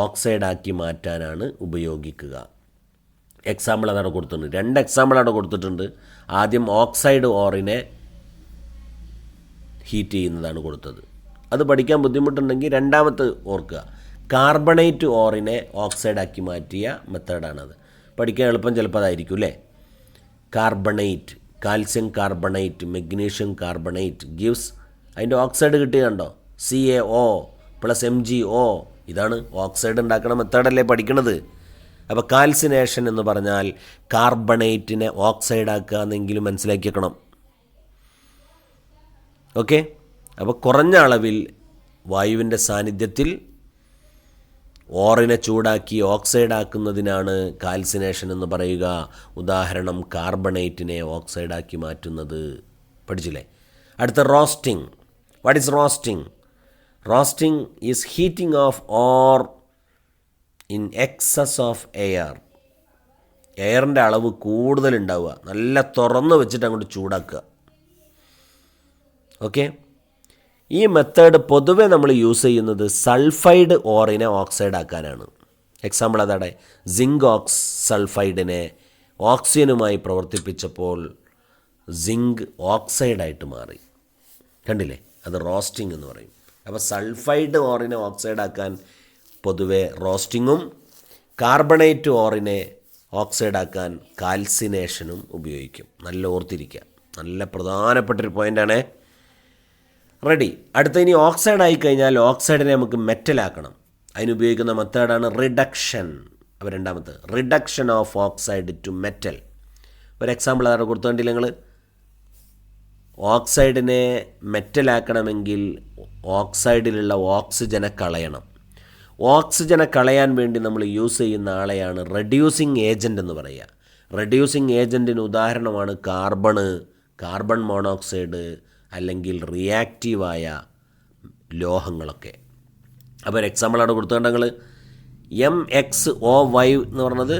ഓക്സൈഡാക്കി മാറ്റാനാണ് ഉപയോഗിക്കുക. എക്സാമ്പിൾ അതവിടെ കൊടുത്തിട്ടുണ്ട്. 2 എക്സാമ്പിൾ അവിടെ കൊടുത്തിട്ടുണ്ട്. ആദ്യം ഓക്സൈഡ് ഓറിനെ ഹീറ്റ് ചെയ്യുന്നതാണ് കൊടുത്തത്. അത് പഠിക്കാൻ ബുദ്ധിമുട്ടുണ്ടെങ്കിൽ രണ്ടാമത്തെ ഓർക്കുക. കാർബണേറ്റ് ഓറിനെ ഓക്സൈഡാക്കി മാറ്റിയ മെത്തേഡാണത്. പഠിക്കാൻ എളുപ്പം ചിലപ്പോൾ അതായിരിക്കും അല്ലേ? Carbonate, calcium carbonate, magnesium carbonate gives, അതിൻ്റെ ഓക്സൈഡ് കിട്ടിയ കണ്ടോ? CaO + MgO. ഇതാണ് ഓക്സൈഡ് ഉണ്ടാക്കുന്ന മെത്തേഡല്ലേ പഠിക്കണത്. അപ്പോൾ കാൽസിനേഷൻ എന്ന് പറഞ്ഞാൽ കാർബണേറ്റിനെ ഓക്സൈഡാക്കുക എന്നെങ്കിലും മനസ്സിലാക്കി വെക്കണം. ഓക്കെ. അപ്പോൾ കുറഞ്ഞ അളവിൽ വായുവിൻ്റെ സാന്നിധ്യത്തിൽ ഓറിനെ ചൂടാക്കി ഓക്സൈഡാക്കുന്നതിനാണ് കാൽസിനേഷൻ എന്ന് പറയുക. ഉദാഹരണം കാർബണേറ്റിനെ ഓക്സൈഡാക്കി മാറ്റുന്നത്. പഠിച്ചില്ലേ? അടുത്ത roasting. What is roasting? Roasting is heating of ore in excess of air. എയറിൻ്റെ അളവ് കൂടുതലുണ്ടാവുക, നല്ല തുറന്ന് വെച്ചിട്ട് അങ്ങോട്ട് ചൂടാക്കുക. ഓക്കെ. ഈ മെത്തേഡ് പൊതുവെ നമ്മൾ യൂസ് ചെയ്യുന്നത് സൾഫൈഡ് ഓറിനെ ഓക്സൈഡാക്കാനാണ്. എക്സാമ്പിൾ അതാണ്, സിങ്ക് സൾഫൈഡിനെ ഓക്സിജനുമായി പ്രവർത്തിപ്പിച്ചപ്പോൾ സിങ്ക് ഓക്സൈഡായിട്ട് മാറി. കണ്ടില്ലേ? അത് റോസ്റ്റിംഗ് എന്ന് പറയും. അപ്പോൾ സൾഫൈഡ് ഓറിനെ ഓക്സൈഡാക്കാൻ പൊതുവെ റോസ്റ്റിങ്ങും കാർബണേറ്റ് ഓറിനെ ഓക്സൈഡാക്കാൻ കാൽസിനേഷനും ഉപയോഗിക്കും. നല്ല ഓർത്തിരിക്കുക, നല്ല പ്രധാനപ്പെട്ടൊരു പോയിൻ്റാണ്. റെഡി. അടുത്ത ഇനി ഓക്സൈഡ് ആയിക്കഴിഞ്ഞാൽ ഓക്സൈഡിനെ നമുക്ക് മെറ്റലാക്കണം. അതിനുപയോഗിക്കുന്ന മെത്തേഡാണ് റിഡക്ഷൻ. അപ്പോൾ രണ്ടാമത്തെ reduction of oxide to metal. ഒരു എക്സാമ്പിൾ അതാണ് കൊടുത്തുകൊണ്ടില്ല നിങ്ങൾ. ഓക്സൈഡിനെ മെറ്റലാക്കണമെങ്കിൽ ഓക്സൈഡിലുള്ള ഓക്സിജനെ കളയണം. ഓക്സിജനെ കളയാൻ വേണ്ടി നമ്മൾ യൂസ് ചെയ്യുന്ന ആളെയാണ് റെഡ്യൂസിങ് ഏജൻറ്റ് എന്ന് പറയുക. റെഡ്യൂസിങ് ഏജൻറ്റിന് ഉദാഹരണമാണ് കാർബൺ മോണോക്സൈഡ് അല്ലെങ്കിൽ റിയാക്റ്റീവായ ലോഹങ്ങളൊക്കെ. അപ്പോൾ ഒരു എക്സാമ്പിളാണ് കൊടുത്തുകൊണ്ടെങ്കിൽ MxO5 എന്ന് പറഞ്ഞത്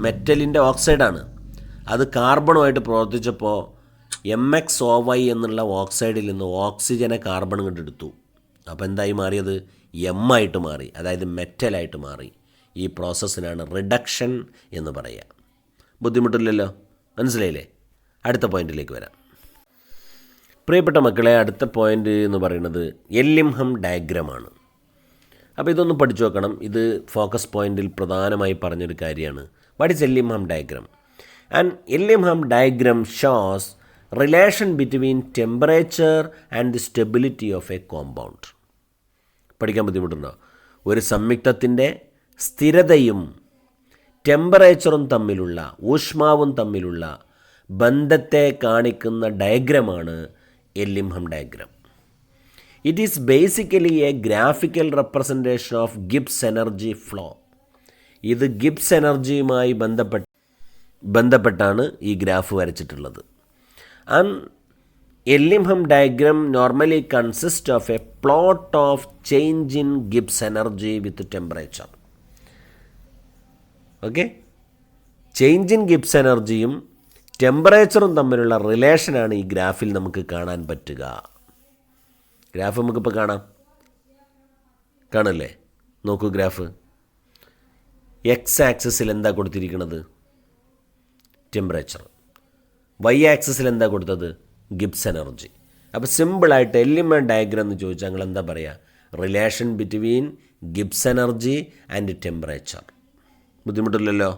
മെറ്റലിൻ്റെ ഓക്സൈഡാണ്. അത് കാർബണുമായിട്ട് പ്രവർത്തിച്ചപ്പോൾ MxOY എന്നുള്ള ഓക്സൈഡിൽ നിന്ന് ഓക്സിജനെ കാർബൺ കണ്ടെടുത്തു. അപ്പോൾ എന്തായി മാറിയത്? ആയിട്ട് മാറി, അതായത് മെറ്റലായിട്ട് മാറി. ഈ പ്രോസസ്സിനാണ് റിഡക്ഷൻ എന്ന് പറയുക. ബുദ്ധിമുട്ടില്ലല്ലോ, മനസ്സിലായില്ലേ? അടുത്ത പോയിന്റിലേക്ക് വരാം. പ്രിയപ്പെട്ട മക്കളെ, അടുത്ത പോയിന്റ് എന്ന് പറയുന്നത് എല്ലിംഹം ഡയഗ്രമാണ്. അപ്പോൾ ഇതൊന്ന് പഠിച്ചു വെക്കണം. ഇത് ഫോക്കസ് പോയിന്റിൽ പ്രധാനമായി പറഞ്ഞൊരു കാര്യമാണ്. What is Ellingham diagram? And Ellingham diagram shows relation between temperature and the stability of a compound. പഠിക്കാൻ ബുദ്ധിമുട്ടുണ്ടോ? ഒരു സംയുക്തത്തിൻ്റെ സ്ഥിരതയും ടെമ്പറേച്ചറും തമ്മിലുള്ള, ഊഷ്മാവും തമ്മിലുള്ള ബന്ധത്തെ കാണിക്കുന്ന ഡയഗ്രമാണ് Ellingham diagram. It is basically a graphical representation of Gibbs energy flow. ഇത് ഗിബ്സ് എനർജിയുമായി ബന്ധപ്പെട്ടാണ് ഈ ഗ്രാഫ് വരച്ചിട്ടുള്ളത്. And Ellingham diagram normally consist of a plot of change in Gibbs energy with temperature. Okay, change in Gibbs എനർജിയും ടെമ്പറേച്ചറും തമ്മിലുള്ള റിലേഷനാണ് ഈ ഗ്രാഫിൽ നമുക്ക് കാണാൻ പറ്റുക. ഗ്രാഫ് നമുക്കിപ്പോൾ കാണല്ലേ? നോക്കൂ ഗ്രാഫ്. എക്സ് ആക്സിസിൽ എന്താ കൊടുത്തിരിക്കുന്നത്? ടെമ്പറേച്ചർ. വൈ ആക്സിസിൽ എന്താ കൊടുത്തത്? Gibbs energy. അപ്പോൾ സിമ്പിളായിട്ട് എല്ലിംഹം ഡയഗ്രം എന്ന് ചോദിച്ചാൽ ഞങ്ങൾ എന്താ പറയുക? Relation between Gibbs energy and temperature. ബുദ്ധിമുട്ടില്ലല്ലോ?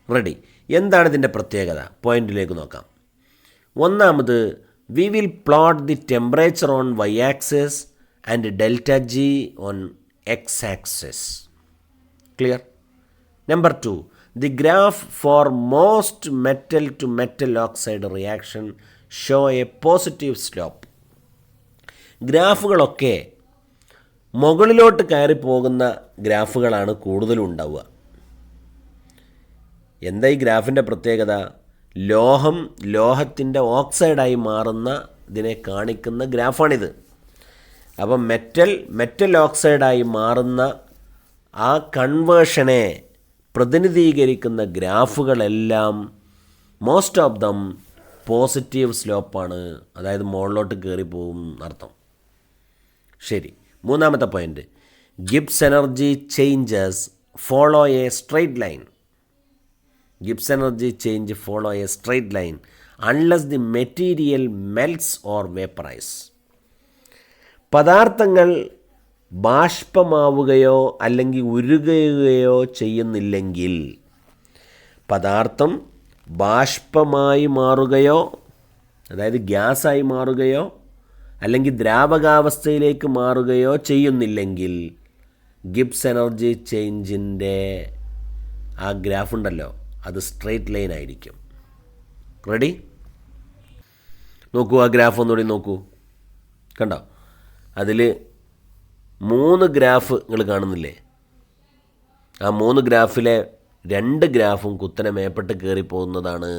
റെഡി. എന്താണ് ഇതിൻ്റെ പ്രത്യേകത? പോയിന്റിലേക്ക് നോക്കാം. ഒന്നാമത്, we will plot the temperature on y-axis and delta G on x-axis. Clear? Number 2, the graph for most metal to metal oxide reaction show a positive slope. ഗ്രാഫുകളൊക്കെ മുകളിലോട്ട് കയറി പോകുന്ന ഗ്രാഫുകളാണ് കൂടുതലും ഉണ്ടാവുക. എന്താ ഈ ഗ്രാഫിൻ്റെ പ്രത്യേകത? ലോഹത്തിൻ്റെ ഓക്സൈഡായി മാറുന്ന ഇതിനെ കാണിക്കുന്ന ഗ്രാഫാണിത്. അപ്പം മെറ്റൽ ഓക്സൈഡായി മാറുന്ന ആ കൺവേർഷനെ പ്രതിനിധീകരിക്കുന്ന ഗ്രാഫുകളെല്ലാം മോസ്റ്റ് ഓഫ് ദം പോസിറ്റീവ് സ്ലോപ്പാണ്, അതായത് മുകളിലോട്ട് കയറി പോകും എന്നർത്ഥം. ശരി, മൂന്നാമത്തെ point, Gibbs energy changes follow A straight line. Gibbs energy change follow a straight line unless the material melts or vaporize. പദാർത്ഥങ്ങൾ ബാഷ്പമാവുകയോ അല്ലെങ്കിൽ ഉരുകുകയോ ചെയ്യുന്നില്ലെങ്കിൽ, പദാർത്ഥം ബാഷ്പമായി മാറുകയോ അതായത് ഗ്യാസായി മാറുകയോ അല്ലെങ്കിൽ ദ്രാവകാവസ്ഥയിലേക്ക് മാറുകയോ ചെയ്യുന്നില്ലെങ്കിൽ ഗിബ്സ് എനർജി ചേഞ്ചിൻ്റെ ആ ഗ്രാഫ് ഉണ്ടല്ലോ, അത് സ്ട്രെയിറ്റ് ലൈൻ ആയിരിക്കും. റെഡി? നോക്കൂ, ആ ഗ്രാഫ് ഒന്നുകൂടി നോക്കൂ. കണ്ടോ? അതിൽ 3 ഗ്രാഫ് നിങ്ങൾ കാണുന്നില്ലേ? ആ 3 ഗ്രാഫിലെ 2 ഗ്രാഫും കുത്തനെ മേപ്പെട്ട് കയറിപ്പോകുന്നതാണ്.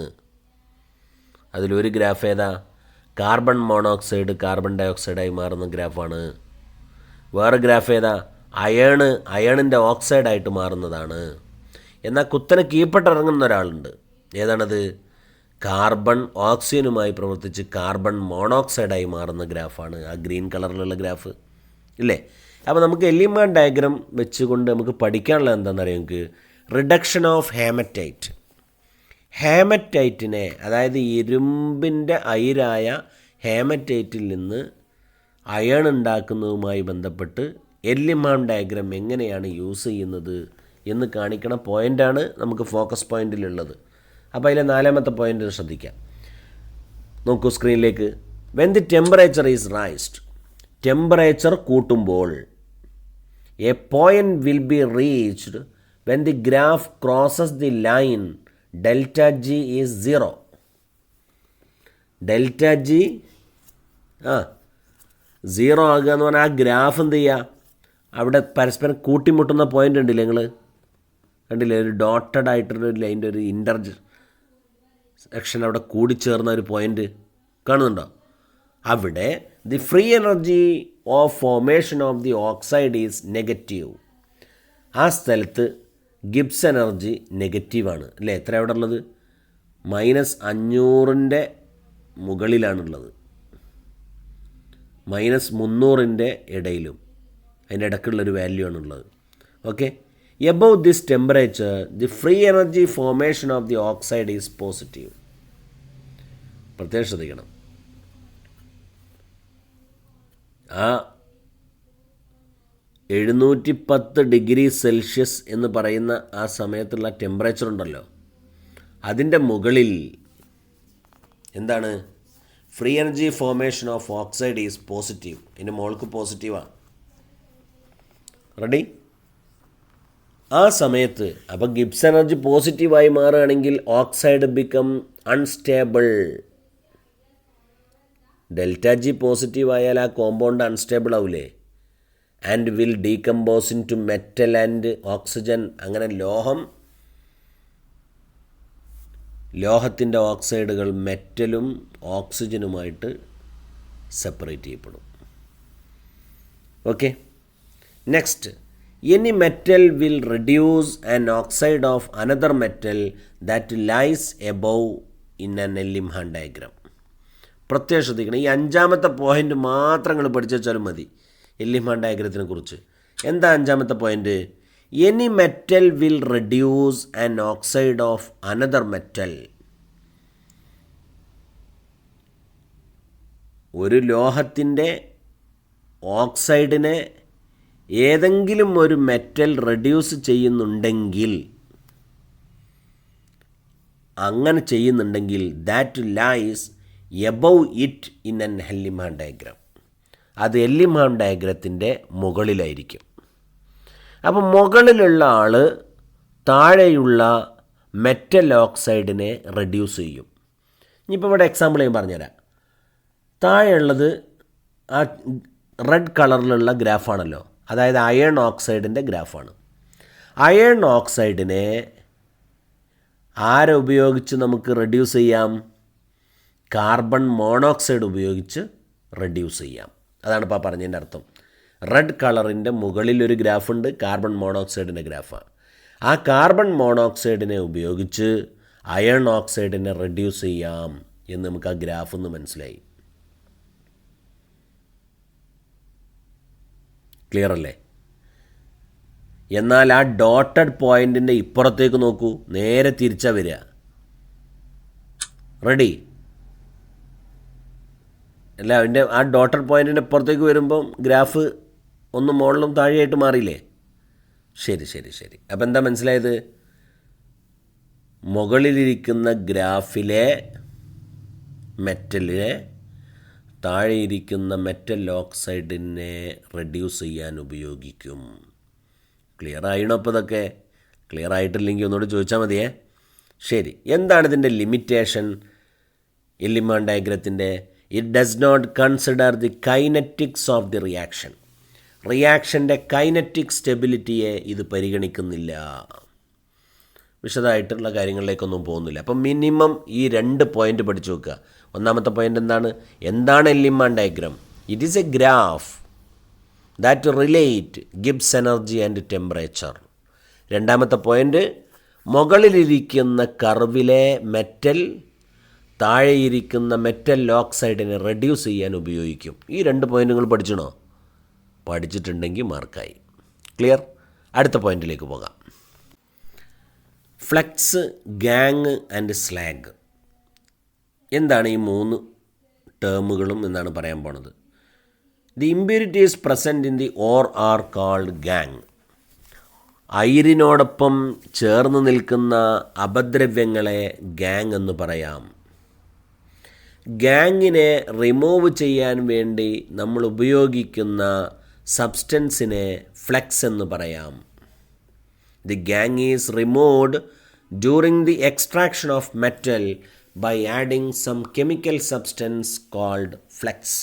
അതിലൊരു ഗ്രാഫ് ഏതാ? കാർബൺ മോണോക്സൈഡ് കാർബൺ ഡൈ ഓക്സൈഡായി മാറുന്ന ഗ്രാഫാണ്. വേറെ ഗ്രാഫ് ഏതാ? അയണിൻ്റെ ഓക്സൈഡായിട്ട് മാറുന്നതാണ്. എന്നാൽ കുത്തനെ കീഴ്പ്പെട്ടിറങ്ങുന്ന ഒരാളുണ്ട്. ഏതാണത്? കാർബൺ ഓക്സിജനുമായി പ്രവർത്തിച്ച് കാർബൺ മോണോക്സൈഡായി മാറുന്ന ഗ്രാഫാണ് ആ ഗ്രീൻ കളറിലുള്ള ഗ്രാഫ് ഇല്ലേ? അപ്പോൾ നമുക്ക് എല്ലിംഹം ഡയഗ്രം വെച്ചുകൊണ്ട് നമുക്ക് പഠിക്കാനുള്ളത് എന്താണെന്നറിയാം? നമുക്ക് റിഡക്ഷൻ ഓഫ് ഹേമറ്റൈറ്റ്. ഹേമറ്റൈറ്റിനെ, അതായത് ഇരുമ്പിൻ്റെ അയിരായ ഹേമറ്റൈറ്റിൽ നിന്ന് അയൺ ഉണ്ടാക്കുന്നതുമായി ബന്ധപ്പെട്ട് എല്ലിംഹം ഡയഗ്രം എങ്ങനെയാണ് യൂസ് ചെയ്യുന്നത് എന്ന് കാണിക്കണ പോയിൻ്റാണ് നമുക്ക് ഫോക്കസ് പോയിൻറ്റിലുള്ളത്. അപ്പോൾ അതിലെ 4ാമത്തെ പോയിൻ്റ് ശ്രദ്ധിക്കാം. നോക്കൂ സ്ക്രീനിലേക്ക്. When the temperature is raised, temperature കൂട്ടുമ്പോൾ a point will be reached when the graph crosses the line delta G is 0. Delta G 0 ആകുക എന്ന് പറഞ്ഞാൽ ആ ഗ്രാഫ് എന്ത് ചെയ്യുക? അവിടെ പരസ്പരം കൂട്ടിമുട്ടുന്ന പോയിൻ്റ് ഉണ്ടല്ലേ? നിങ്ങൾ കണ്ടില്ലേ? ഒരു ഡോട്ടഡ് ആയിട്ടൊരു ലൈൻ്റെ ഒരു സെക്ഷൻ അവിടെ കൂടിച്ചേർന്ന ഒരു പോയിൻ്റ് കാണുന്നുണ്ടോ? അവിടെ the free energy of formation of the oxide is negative. ആ സ്ഥലത്ത് ഗിബ്സ് എനർജി നെഗറ്റീവാണ് അല്ലേ? എത്ര അവിടെ ഉള്ളത്? -500 മുകളിലാണുള്ളത്, -300 ഇടയിലും, അതിൻ്റെ ഇടയ്ക്കുള്ളൊരു വാല്യൂ ആണുള്ളത്. Okay, above this temperature the free energy formation of the oxide is positive. പ്രത്യേകം ശ്രദ്ധിക്കണം. ആ 710 ഡിഗ്രി സെൽഷ്യസ് എന്ന് പറയുന്ന ആ സമയത്തുള്ള ടെമ്പറേച്ചർ ഉണ്ടല്ലോ, അതിൻ്റെ മുകളിൽ എന്താണ്? Free energy formation of oxide is positive. ഇതിൻ്റെ മോൾക്ക് പോസിറ്റീവാണ്. റെഡി? ആ സമയത്ത് അപ്പം ഗിബ്സ് എനർജി പോസിറ്റീവായി മാറുകയാണെങ്കിൽ ഓക്സൈഡ് ബിക്കം അൺസ്റ്റേബിൾ. ΔG പോസിറ്റീവായാൽ ആ കോമ്പൗണ്ട് അൺസ്റ്റേബിൾ ആവില്ലേ? And will decompose into metal and oxygen. അങ്ങനെ ലോഹത്തിൻ്റെ ഓക്സൈഡുകൾ മെറ്റലും ഓക്സിജനുമായിട്ട് സെപ്പറേറ്റ് ചെയ്യപ്പെടും. Okay, next, any metal will reduce an oxide of another metal that lies above in an Ellingham diagram. പ്രത്യേകം ശ്രദ്ധിക്കണം. ഈ 5ാമത്തെ പോയിൻ്റ് മാത്രം നിങ്ങൾ പഠിച്ചു വെച്ചാലും മതി എല്ലിംഹാൻ ഡയഗ്രത്തിനെ കുറിച്ച്. എന്താ 5ാമത്തെ point? Any metal will reduce an oxide of another metal. ഒരു ലോഹത്തിൻ്റെ ഓക്സൈഡിനെ ഏതെങ്കിലും ഒരു മെറ്റൽ റെഡ്യൂസ് ചെയ്യുന്നുണ്ടെങ്കിൽ, അങ്ങനെ ചെയ്യുന്നുണ്ടെങ്കിൽ that lies above it in an Ellingham diagram. അത് എല്ലിംഹാൻ ഡയഗ്രത്തിൻ്റെ മുകളിലായിരിക്കും. അപ്പം മുകളിലുള്ള ആൾ താഴെയുള്ള മെറ്റൽ ഓക്സൈഡിനെ റെഡ്യൂസ് ചെയ്യും. ഇനിയിപ്പോൾ ഇവിടെ എക്സാമ്പിൾ ഞാൻ പറഞ്ഞുതരാം. താഴെയുള്ളത് ആ റെഡ് കളറിലുള്ള ഗ്രാഫാണല്ലോ, അതായത് അയൺ ഓക്സൈഡിൻ്റെ ഗ്രാഫാണ്. അയൺ ഓക്സൈഡിനെ ഉപയോഗിച്ച് നമുക്ക് റെഡ്യൂസ് ചെയ്യാം? കാർബൺ മോണോക്സൈഡ് ഉപയോഗിച്ച് റെഡ്യൂസ് ചെയ്യാം. അതാണ് ഇപ്പോൾ പറഞ്ഞതിൻ്റെ അർത്ഥം. റെഡ് കളറിൻ്റെ മുകളിലൊരു ഗ്രാഫുണ്ട്, കാർബൺ മോണോക്സൈഡിൻ്റെ ഗ്രാഫാണ്. ആ കാർബൺ മോണോക്സൈഡിനെ ഉപയോഗിച്ച് അയൺ ഓക്സൈഡിനെ റെഡ്യൂസ് ചെയ്യാം എന്ന് നമുക്ക് ആ ഗ്രാഫിൽ നിന്ന് മനസ്സിലായി. ക്ലിയർ അല്ലേ? എന്നാൽ ആ ഡോട്ടഡ് പോയിൻറ്റിൻ്റെ ഇപ്പുറത്തേക്ക് നോക്കൂ, നേരെ തിരിച്ചാ വരിക. റെഡി? അല്ല, അതിൻ്റെ ആ ഡോട്ടഡ് പോയിൻറ്റിൻ്റെ ഇപ്പുറത്തേക്ക് വരുമ്പം ഗ്രാഫ് ഒന്ന് മുകളിലും താഴെയായിട്ട് മാറിയില്ലേ? ശരി ശരി ശരി. അപ്പം എന്താ മനസ്സിലായത്? മുകളിലിരിക്കുന്ന ഗ്രാഫിലെ മെറ്റലിനെ താഴെയിരിക്കുന്ന മെറ്റൽ ഓക്സൈഡിനെ റെഡ്യൂസ് ചെയ്യാൻ ഉപയോഗിക്കും. ക്ലിയർ ആയിണോ? അപ്പോൾ ഇതൊക്കെ ക്ലിയർ ആയിട്ടില്ലെങ്കിൽ ഒന്നുകൂടി ചോദിച്ചാൽ മതിയേ. ശരി, എന്താണ് ഇതിൻ്റെ ലിമിറ്റേഷൻ? എല്ലിംഹാൻ ഡയഗ്രത്തിൻ്റെ it does not consider the kinetics of the reaction. റിയാക്ഷൻ്റെ കൈനറ്റിക് സ്റ്റെബിലിറ്റിയെ ഇത് പരിഗണിക്കുന്നില്ല. വിശദമായിട്ടുള്ള കാര്യങ്ങളിലേക്കൊന്നും പോകുന്നില്ല. അപ്പം മിനിമം ഈ 2 പോയിൻ്റ് പഠിച്ചു വെക്കുക. ഒന്നാമത്തെ പോയിൻ്റ് എന്താണ് Ellingham diagram? It is a graph that relate Gibbs energy and temperature. രണ്ടാമത്തെ പോയിൻ്റ്, മുകളിലിരിക്കുന്ന കർവിലെ മെറ്റൽ താഴെയിരിക്കുന്ന മെറ്റൽ ഓക്സൈഡിനെ റെഡ്യൂസ് ചെയ്യാൻ ഉപയോഗിക്കും. ഈ 2 പോയിൻറ്റുകൾ പഠിച്ചണോ? പഠിച്ചിട്ടുണ്ടെങ്കിൽ മാർക്കായി. ക്ലിയർ? അടുത്ത പോയിൻറ്റിലേക്ക് പോകാം. Flux, gangue and slag. എന്താണ് ഈ 3 ടേമുകളും എന്നാണ് പറയാൻ പോണത്. The impurities present in the ore are called gangue. അയിരിനോടൊപ്പം ചേർന്ന് നിൽക്കുന്ന അപദ്രവ്യങ്ങളെ ഗാങ് എന്ന് പറയാം. ഗാങ്ങിനെ റിമൂവ് ചെയ്യാൻ വേണ്ടി നമ്മൾ ഉപയോഗിക്കുന്ന സബ്സ്റ്റൻസിനെ ഫ്ലക്സ് എന്ന് പറയാം. The gangue is removed during the extraction of metal by adding some chemical substance called flux.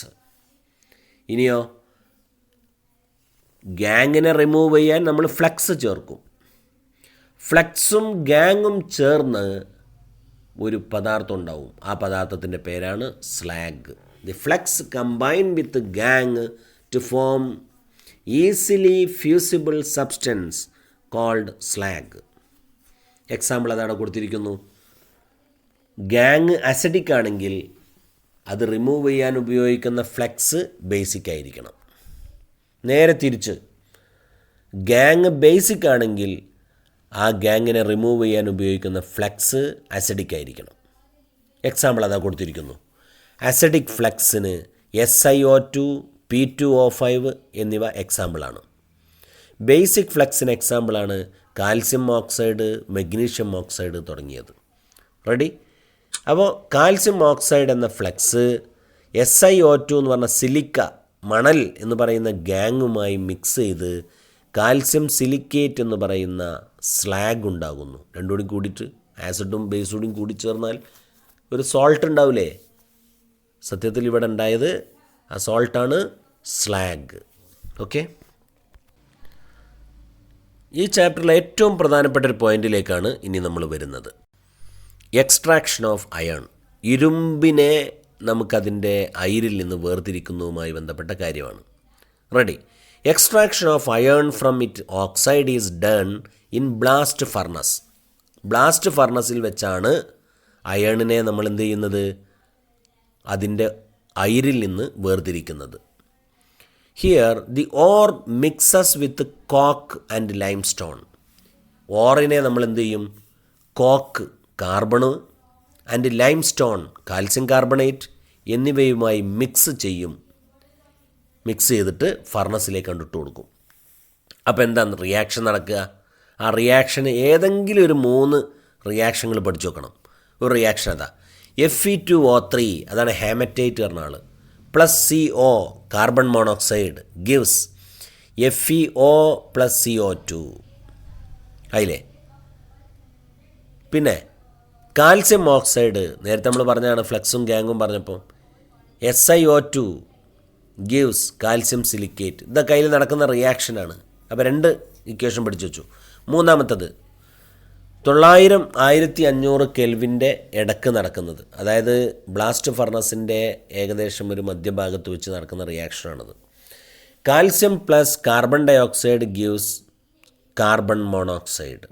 ഇനിയോ, ഗാങ്ങിനെ റിമൂവ് ചെയ്യാൻ നമ്മൾ ഫ്ലക്സ് ചേർക്കും. ഫ്ലക്സും ഗാങ്ങും ചേർന്ന് ഒരു പദാർത്ഥം ഉണ്ടാവും. ആ പദാർത്ഥത്തിൻ്റെ പേരാണ് slag. The flux combine with gangue to form easily fusible substance called slag. Example അതവിടെ കൊടുത്തിരിക്കുന്നു. ഗാങ് അസിഡിക് ആണെങ്കിൽ അത് റിമൂവ് ചെയ്യാൻ ഉപയോഗിക്കുന്ന ഫ്ലെക്സ് ബേസിക് ആയിരിക്കണം. നേരെ തിരിച്ച് ഗാങ് ബേസിക് ആണെങ്കിൽ ആ ഗാങ്ങിനെ റിമൂവ് ചെയ്യാൻ ഉപയോഗിക്കുന്ന ഫ്ലെക്സ് അസിഡിക് ആയിരിക്കണം. എക്സാമ്പിൾ അതാ കൊടുത്തിരിക്കുന്നു. അസിഡിക് ഫ്ലെക്സിന് SiO2, P2O5 എന്നിവ എക്സാമ്പിളാണ്. ബേസിക് ഫ്ലെക്സിന് എക്സാമ്പിളാണ് കാൽസ്യം ഓക്സൈഡ്, മഗ്നീഷ്യം ഓക്സൈഡ് തുടങ്ങിയത്. റെഡി? അപ്പോൾ കാൽസ്യം ഓക്സൈഡ് എന്ന ഫ്ലെക്സ് SiO2 എന്ന് പറഞ്ഞ സിലിക്ക, മണൽ എന്ന് പറയുന്ന ഗാങ്ങുമായി മിക്സ് ചെയ്ത് കാൽസ്യം സിലിക്കേറ്റ് എന്ന് പറയുന്ന സ്ലാഗ് ഉണ്ടാകുന്നു. രണ്ടുകൂടി കൂടിയിട്ട് ആസിഡും ബേസൂടും കൂടി ചേർന്നാൽ ഒരു സോൾട്ട് ഉണ്ടാവില്ലേ? സത്യത്തിൽ ഇവിടെ ഉണ്ടായത് ആ സോൾട്ടാണ് സ്ലാഗ്. ഓക്കെ, ഈ ചാപ്റ്ററിലെ ഏറ്റവും പ്രധാനപ്പെട്ട ഒരു പോയിന്റിലേക്കാണ് ഇനി നമ്മൾ വരുന്നത്. Extraction of iron. ഇരുമ്പിനെ നമുക്കതിൻ്റെ അയിരിൽ നിന്ന് വേർതിരിക്കുന്നതുമായി ബന്ധപ്പെട്ട കാര്യമാണ്. Ready? Extraction of iron from it oxide is done in blast furnace. Blast ഫർണസിൽ വെച്ചാണ് അയണിനെ നമ്മൾ എന്ത് ചെയ്യുന്നത്? അതിൻ്റെ അയിരിൽ നിന്ന് വേർതിരിക്കുന്നത്. Here the ore mixes with coke and limestone. ഓറിനെ നമ്മൾ എന്ത് ചെയ്യും? Coke, carbon, and limestone, calcium carbonate എന്നിവയുമായി മിക്സ് ചെയ്യും. മിക്സ് ചെയ്തിട്ട് ഫർണസിലേക്ക് കണ്ടിട്ട് കൊടുക്കും. അപ്പോൾ എന്താണ് റിയാക്ഷൻ നടക്കുക? ആ റിയാക്ഷന് ഏതെങ്കിലും ഒരു 3 റിയാക്ഷനുകൾ പഠിച്ചു വെക്കണം. ഒരു റിയാക്ഷൻ അതാ Fe2O3, അതാണ് ഹാമറ്റേറ്റ് പറഞ്ഞ ആൾ, plus CO, carbon monoxide, gives FeO plus CO2. അതില്ലേ? പിന്നെ കാൽസ്യം ഓക്സൈഡ്, നേരത്തെ നമ്മൾ പറഞ്ഞതാണ് ഫ്ലെക്സും ഗാങ്ങും പറഞ്ഞപ്പോൾ, SiO2 ഗിവ്സ് കാൽസ്യം സിലിക്കേറ്റ്. ഇതൊക്കെ അതിൽ നടക്കുന്ന റിയാക്ഷനാണ്. അപ്പോൾ 2 ഇക്വേഷൻ പഠിച്ചു വെച്ചു. മൂന്നാമത്തത് 900-1500 കെൽവിൻ്റെ ഇടക്ക് നടക്കുന്നത്, അതായത് ബ്ലാസ്റ്റ് ഫർണസിൻ്റെ ഏകദേശം ഒരു മധ്യഭാഗത്ത് വെച്ച് നടക്കുന്ന റിയാക്ഷനാണത്. Calcium plus carbon dioxide gives carbon monoxide.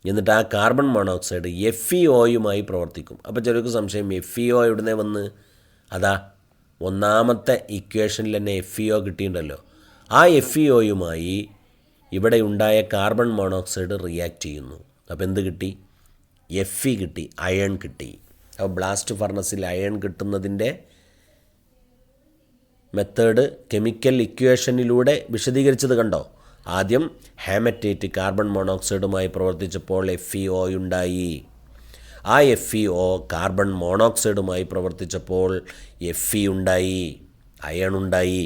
എന്നിട്ട് ആ കാർബൺ മോണോക്സൈഡ് FeOയുമായി പ്രവർത്തിക്കും. അപ്പോൾ ചിലർക്ക് സംശയം, FeO എവിടുന്നേ വന്ന്? അതാ ഒന്നാമത്തെ ഇക്വേഷനിൽ തന്നെ FeO കിട്ടിയിട്ടുണ്ടല്ലോ. ആ FeOയുമായി ഇവിടെ ഉണ്ടായ കാർബൺ മോണോക്സൈഡ് റിയാക്ട് ചെയ്യുന്നു. അപ്പോൾ എന്ത് കിട്ടി? Fe കിട്ടി, അയൺ കിട്ടി. അപ്പോൾ ബ്ലാസ്റ്റ് ഫർണസിൽ അയൺ കിട്ടുന്നതിൻ്റെ മെത്തേഡ് കെമിക്കൽ ഇക്വേഷനിലൂടെ വിശദീകരിച്ചത് കണ്ടോ? ആദ്യം ഹാമറ്റേറ്റ് കാർബൺ മോണോക്സൈഡുമായി പ്രവർത്തിച്ചപ്പോൾ FeO ഉണ്ടായി. ആ FeO കാർബൺ മോണോക്സൈഡുമായി പ്രവർത്തിച്ചപ്പോൾ Fe ഉണ്ടായി, അയൺ ഉണ്ടായി.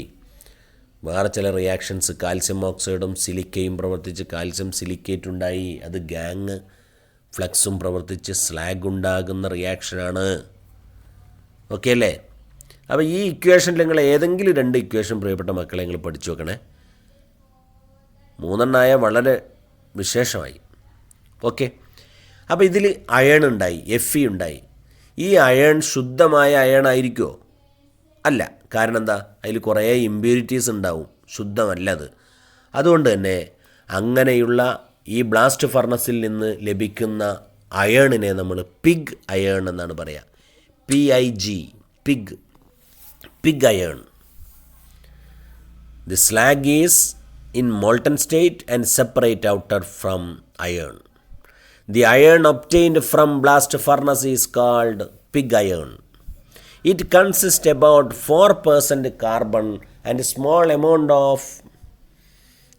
വേറെ ചില റിയാക്ഷൻസ് കാൽസ്യം ഓക്സൈഡും സിലിക്കയും പ്രവർത്തിച്ച് കാൽസ്യം സിലിക്കേറ്റ് ഉണ്ടായി. അത് ഗാങ് ഫ്ലക്സും പ്രവർത്തിച്ച് സ്ലാഗ് ഉണ്ടാകുന്ന റിയാക്ഷനാണ്. ഓക്കെ അല്ലേ? അപ്പോൾ ഈ ഇക്വേഷനിൽ നിങ്ങൾ ഏതെങ്കിലും 2 ഇക്വേഷൻ പ്രിയപ്പെട്ട മക്കളെ നിങ്ങൾ പഠിച്ചു വെക്കണേ. 3 വളരെ വിശേഷമായി. ഓക്കെ, അപ്പോൾ ഇതിൽ അയൺ ഉണ്ടായി, Fe ഉണ്ടായി. ഈ അയൺ ശുദ്ധമായ അയൺ ആയിരിക്കുമോ? അല്ല. കാരണം എന്താ? അതിൽ കുറേ ഇമ്പ്യൂരിറ്റീസ് ഉണ്ടാവും, ശുദ്ധമല്ലത്. അതുകൊണ്ട് തന്നെ അങ്ങനെയുള്ള ഈ ബ്ലാസ്റ്റ് ഫർണസിൽ നിന്ന് ലഭിക്കുന്ന അയണിനെ നമ്മൾ പിഗ് അയൺ എന്നാണ് പറയുക. PIG, pig iron. The slag is in molten state and separate outer from iron. The iron obtained from blast furnace is called pig iron. It consists about 4% carbon and a small amount of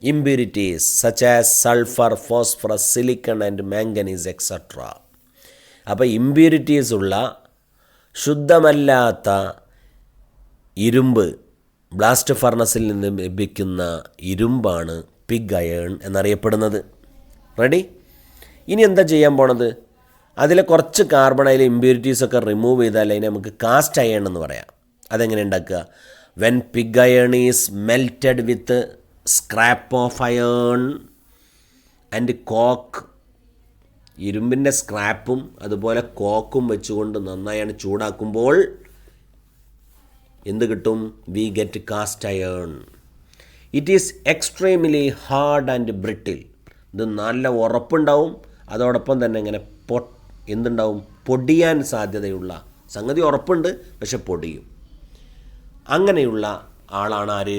impurities such as sulfur, phosphorus, silicon and manganese etc. അപ്പോൾ ഇമ്പ്യൂരിറ്റീസ് ഉള്ള ശുദ്ധമല്ലാത്ത ഇരുമ്പ്, ബ്ലാസ്റ്റ് ഫർണസിൽ നിന്ന് ലഭിക്കുന്ന ഇരുമ്പാണ് പിഗ് അയൺ എന്നറിയപ്പെടുന്നത്. റെഡി? ഇനി എന്താ ചെയ്യാൻ പോണത്? അതിലെ കുറച്ച് കാർബൺ, അതിലെ ഇമ്പ്യൂരിറ്റീസൊക്കെ റിമൂവ് ചെയ്താൽ അതിനെ നമുക്ക് കാസ്റ്റ് അയൺ എന്ന് പറയാം. അതെങ്ങനെ ഉണ്ടാക്കുക? When pig iron is melted with scrap of iron and coke. ഇരുമ്പിൻ്റെ സ്ക്രാപ്പും അതുപോലെ കോക്കും വെച്ചുകൊണ്ട് നന്നായാണ് ചൂടാക്കുമ്പോൾ എന്ത് കിട്ടും? We get cast iron. It is extremely hard and brittle. ഇത് നല്ല ഉറപ്പുണ്ടാവും, അതോടൊപ്പം തന്നെ ഇങ്ങനെ എന്തുണ്ടാവും, പൊടിയാൻ സാധ്യതയുള്ള സംഗതി ഉറപ്പുണ്ട്, പക്ഷെ പൊടിയും. അങ്ങനെയുള്ള ആളാണ് ആര്?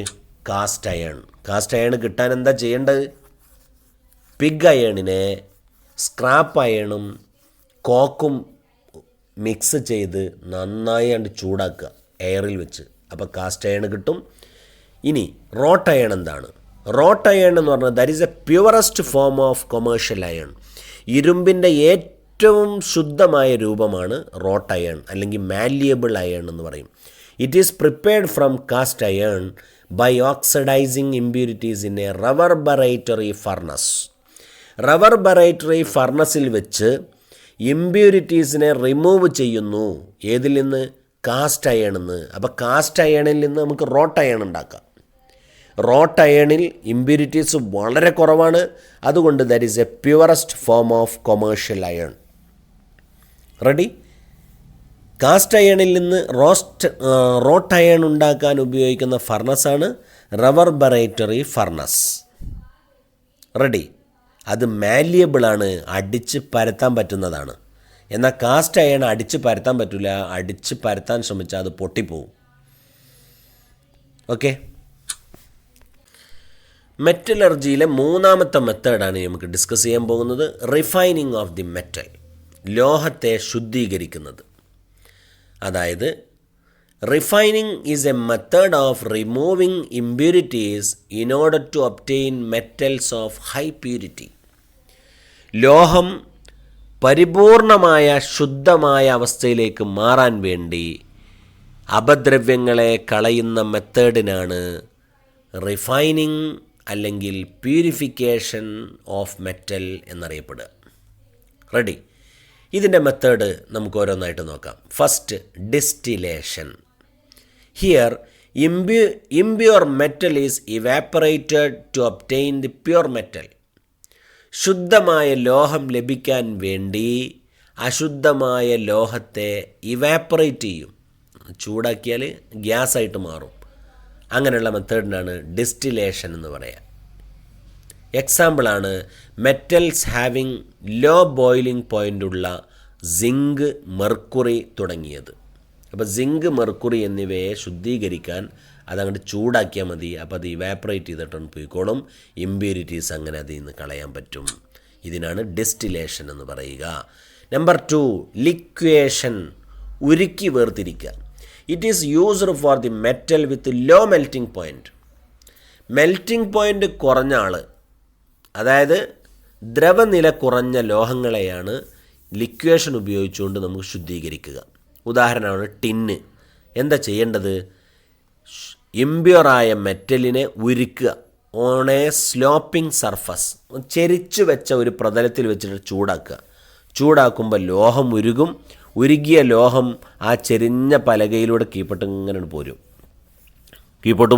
Cast iron. കാസ്റ്റ് അയൺ കിട്ടാൻ എന്താ ചെയ്യേണ്ടത്? പിഗ് അയണിനെ സ്ക്രാപ്പ് അയണും കോക്കും മിക്സ് ചെയ്ത് നന്നായി കണ്ട് ചൂടാക്കുക എയറിൽ വെച്ച്. അപ്പോൾ കാസ്റ്റ് അയൺ കിട്ടും. ഇനി റോട്ട് അയൺ എന്താണ്? റോട്ട് അയൺ എന്ന് പറഞ്ഞാൽ that is a purest form of commercial iron. ഇരുമ്പിൻ്റെ ഏറ്റവും ശുദ്ധമായ രൂപമാണ് റോട്ട് അയൺ അല്ലെങ്കിൽ മാല്യബിൾ അയൺ എന്ന് പറയും. It is prepared from cast iron by oxidising impurities in a reverberatory furnace. Reverberatory ഫർണസിൽ വെച്ച് ഇമ്പ്യൂരിറ്റീസിനെ റിമൂവ് ചെയ്യുന്നു. ഏതിൽ നിന്ന്? കാസ്റ്റ് അയണിൽ നിന്ന്. അപ്പോൾ കാസ്റ്റ് അയണിൽ നിന്ന് നമുക്ക് റോട്ട് അയൺ ഉണ്ടാക്കാം. റോട്ട് അയണിൽ ഇമ്പ്യൂരിറ്റീസ് വളരെ കുറവാണ്. അതുകൊണ്ട് that is a purest form of commercial iron. Ready? Cast അയണിൽ നിന്ന് റോട്ട് അയൺ ഉണ്ടാക്കാൻ ഉപയോഗിക്കുന്ന ഫർണസാണ് റവർബറേറ്ററി ഫർണസ്. റെഡി? അത് മാല്യബിളാണ്, അടിച്ച് പരത്താൻ പറ്റുന്നതാണ്. എന്നാൽ കാസ്റ്റ് അയൺ അടിച്ച് പരത്താൻ പറ്റില്ല. അടിച്ച് പരത്താൻ ശ്രമിച്ചാൽ അത് പൊട്ടിപ്പോവും. ഓക്കെ. മെറ്റലർജിയിലെ മൂന്നാമത്തെ മെത്തേഡാണ് നമുക്ക് ഡിസ്കസ് ചെയ്യാൻ പോകുന്നത്. റിഫൈനിങ് ഓഫ് ദി മെറ്റൽ, ലോഹത്തെ ശുദ്ധീകരിക്കുന്നത്. അതായത് refining is a method of removing impurities in order to obtain metals of high purity. ലോഹം പരിപൂർണമായ ശുദ്ധമായ അവസ്ഥയിലേക്ക് മാറാൻ വേണ്ടി അപദ്രവ്യങ്ങളെ കളയുന്ന മെത്തേഡിനാണ് റിഫൈനിങ് അല്ലെങ്കിൽ പ്യൂരിഫിക്കേഷൻ ഓഫ് മെറ്റൽ എന്നറിയപ്പെടുക. റെഡി? ഇതിൻ്റെ മെത്തേഡ് നമുക്ക് ഓരോന്നായിട്ട് നോക്കാം. First, distillation. Here impure metal is evaporated to obtain the pure metal. ശുദ്ധമായ ലോഹം ലഭിക്കാൻ വേണ്ടി അശുദ്ധമായ ലോഹത്തെ ഇവാപ്പറേറ്റ് ചെയ്യും. ചൂടാക്കിയാൽ ഗ്യാസായിട്ട് മാറും. അങ്ങനെയുള്ള മെത്തേഡിനാണ് ഡിസ്റ്റിലേഷൻ എന്ന് പറയുക. എക്സാമ്പിളാണ് മെറ്റൽസ് ഹാവിങ് ലോ ബോയിലിംഗ് പോയിൻ്റുള്ള സിങ്ക്, മെർക്കുറി തുടങ്ങിയത്. അപ്പോൾ സിങ്ക്, മെർക്കുറി എന്നിവയെ ശുദ്ധീകരിക്കാൻ അതങ്ങോട്ട് ചൂടാക്കിയാൽ മതി. അപ്പോൾ അത് ഇവാപ്പറേറ്റ് ചെയ്തിട്ടൊന്ന് പോയിക്കോളും. ഇമ്പ്യൂരിറ്റീസ് അങ്ങനെ അതിൽ നിന്ന് കളയാൻ പറ്റും. ഇതിനാണ് ഡിസ്റ്റിലേഷൻ എന്ന് പറയുക. നമ്പർ 2, ലിക്വേഷൻ, ഉരുക്കി വേർതിരിക്കുക. It is used for the metal with low melting point. Melting point കുറഞ്ഞ ആൾ, അതായത് ദ്രവനില കുറഞ്ഞ ലോഹങ്ങളെയാണ് ലിക്വേഷൻ ഉപയോഗിച്ചുകൊണ്ട് നമുക്ക് ശുദ്ധീകരിക്കുക. ഉദാഹരണമാണ് ടിന്ന്. എന്താ ചെയ്യേണ്ടത്? ഇമ്പ്യൂറായ മെറ്റലിനെ ഉരുക്കുക. ഓൺ എ സ്ലോപ്പിംഗ് സർഫസ്, ചെരിച്ചു വെച്ച ഒരു പ്രതലത്തിൽ വെച്ചിട്ട് ചൂടാക്കുക. ചൂടാക്കുമ്പോൾ ലോഹം ഉരുകും. ഉരുകിയ ലോഹം ആ ചെരിഞ്ഞ പലകയിലൂടെ കീപ്പോട്ട്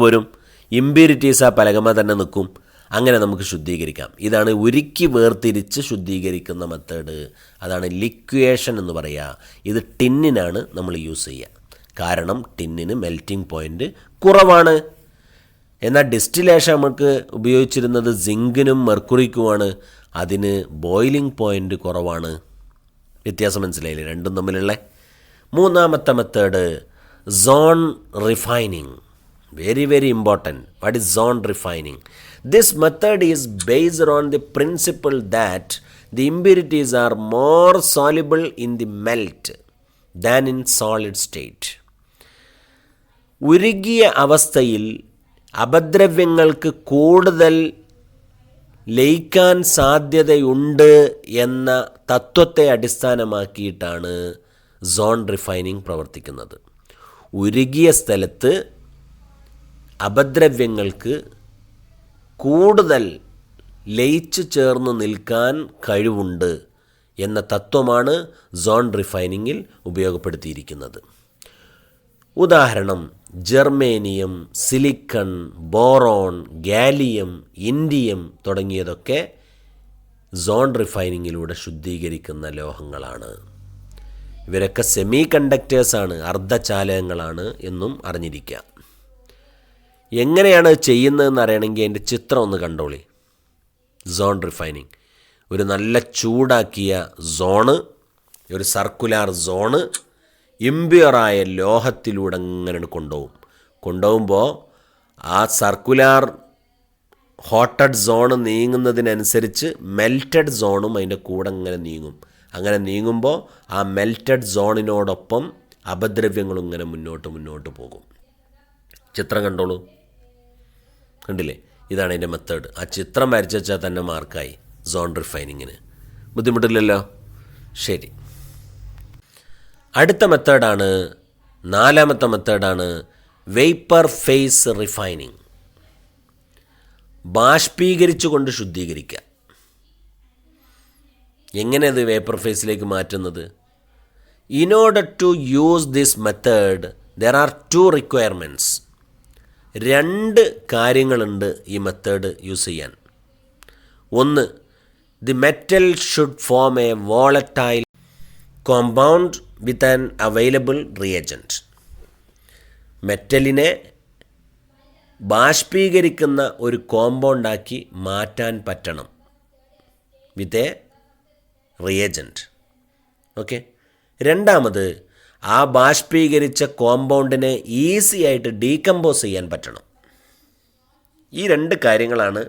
പോരും. ഇമ്പ്യൂരിറ്റീസ് ആ പലകമ തന്നെ നിൽക്കും. അങ്ങനെ നമുക്ക് ശുദ്ധീകരിക്കാം. ഇതാണ് ഉരുക്കി വേർതിരിച്ച് ശുദ്ധീകരിക്കുന്ന മെത്തേഡ്. അതാണ് ലിക്വേഷൻ എന്ന് പറയുക. ഇത് ടിന്നിനാണ് നമ്മൾ യൂസ് ചെയ്യുക. കാരണം ടിന്നിന് മെൽറ്റിംഗ് പോയിൻ്റ് കുറവാണ്. എന്നാൽ ഡിസ്റ്റിലേഷൻ നമുക്ക് ഉപയോഗിച്ചിരുന്നത് സിങ്കിനും മെർക്കുറിക്കുമാണ്. അതിന് ബോയിലിംഗ് പോയിൻ്റ് കുറവാണ്. വ്യത്യാസം മനസ്സിലായില്ലേ രണ്ടും തമ്മിലുള്ള? മൂന്നാമത്തെ method zone refining. Very, very important. What is zone refining? This method is based on the principle that the impurities are more soluble in the melt than in solid state. ഉരുകിയ അവസ്ഥയിൽ അപദ്രവ്യങ്ങൾക്ക് കൂടുതൽ ലയിക്കാൻ സാധ്യതയുണ്ട് എന്ന തത്വത്തെ അടിസ്ഥാനമാക്കിയിട്ടാണ് സോൺ റിഫൈനിങ് പ്രവർത്തിക്കുന്നത്. ഉരുകിയ സ്ഥലത്ത് അപദ്രവ്യങ്ങൾക്ക് കൂടുതൽ ലയിച്ചു ചേർന്ന് നിൽക്കാൻ കഴിവുണ്ട് എന്ന തത്വമാണ് സോൺ റിഫൈനിങ്ങിൽ ഉപയോഗപ്പെടുത്തിയിരിക്കുന്നത്. ഉദാഹരണം germanium, silicon, boron, gallium, indium തുടങ്ങിയതൊക്കെ സോൺ റിഫൈനിങ്ങിലൂടെ ശുദ്ധീകരിക്കുന്ന ലോഹങ്ങളാണ്. ഇവരൊക്കെ സെമി കണ്ടക്ടേഴ്സാണ്, അർദ്ധചാലകങ്ങളാണ് എന്നും അറിഞ്ഞിരിക്കുക. എങ്ങനെയാണ് ചെയ്യുന്നതെന്ന് അറിയണമെങ്കിൽ അതിൻ്റെ ചിത്രം ഒന്ന് കണ്ടോളി. സോൺ റിഫൈനിങ് ഒരു നല്ല ചൂടാക്കിയ സോണ്, ഒരു സർക്കുലാർ സോണ് ഇമ്പ്യൂറായ ലോഹത്തിലൂടെ ഇങ്ങനെ കൊണ്ടുപോകുമ്പോൾ ആ സർക്കുലാർ ഹോട്ടഡ് സോണ് നീങ്ങുന്നതിനനുസരിച്ച് മെൽറ്റഡ് സോണും അതിൻ്റെ കൂടെ ഇങ്ങനെ നീങ്ങും. അങ്ങനെ നീങ്ങുമ്പോൾ ആ മെൽറ്റഡ് സോണിനോടൊപ്പം അപദ്രവ്യങ്ങളും ഇങ്ങനെ മുന്നോട്ട് പോകും. ചിത്രം കണ്ടോളൂ, കണ്ടില്ലേ? ഇതാണ് അതിൻ്റെ മെത്തേഡ്. ആ ചിത്രം വരച്ച് വെച്ചാൽ തന്നെ മാർക്കായി സോൺ റിഫൈനിങ്ങിന്. ബുദ്ധിമുട്ടില്ലല്ലോ? ശരി. അടുത്ത മെത്തേഡാണ്, നാലാമത്തെ മെത്തേഡാണ് വേപ്പർ ഫേസ് റിഫൈനിങ്. ബാഷ്പീകരിച്ചുകൊണ്ട് ശുദ്ധീകരിക്കുക. എങ്ങനെ അത് വേപ്പർ ഫേസിലേക്ക് മാറ്റുന്നത്? In order to use this method there are 2 requirements. 2 കാര്യങ്ങളുണ്ട് ഈ മെത്തേഡ് യൂസ് ചെയ്യാൻ. ഒന്ന്, the metal should form a volatile compound with an available reagent. മെറ്റലിനെ ബാഷ്പീകരിക്കുന്ന ഒരു കോമ്പൗണ്ടാക്കി മാറ്റാൻ പറ്റണം വിത്ത് എ റിയേജൻറ്റ്. ഓക്കെ. രണ്ടാമത്, ആ ബാഷ്പീകരിച്ച കോമ്പൗണ്ടിനെ ഈസി ആയിട്ട് ഡീകമ്പോസ് ചെയ്യാൻ പറ്റണം. ഈ 2 കാര്യങ്ങളാണ്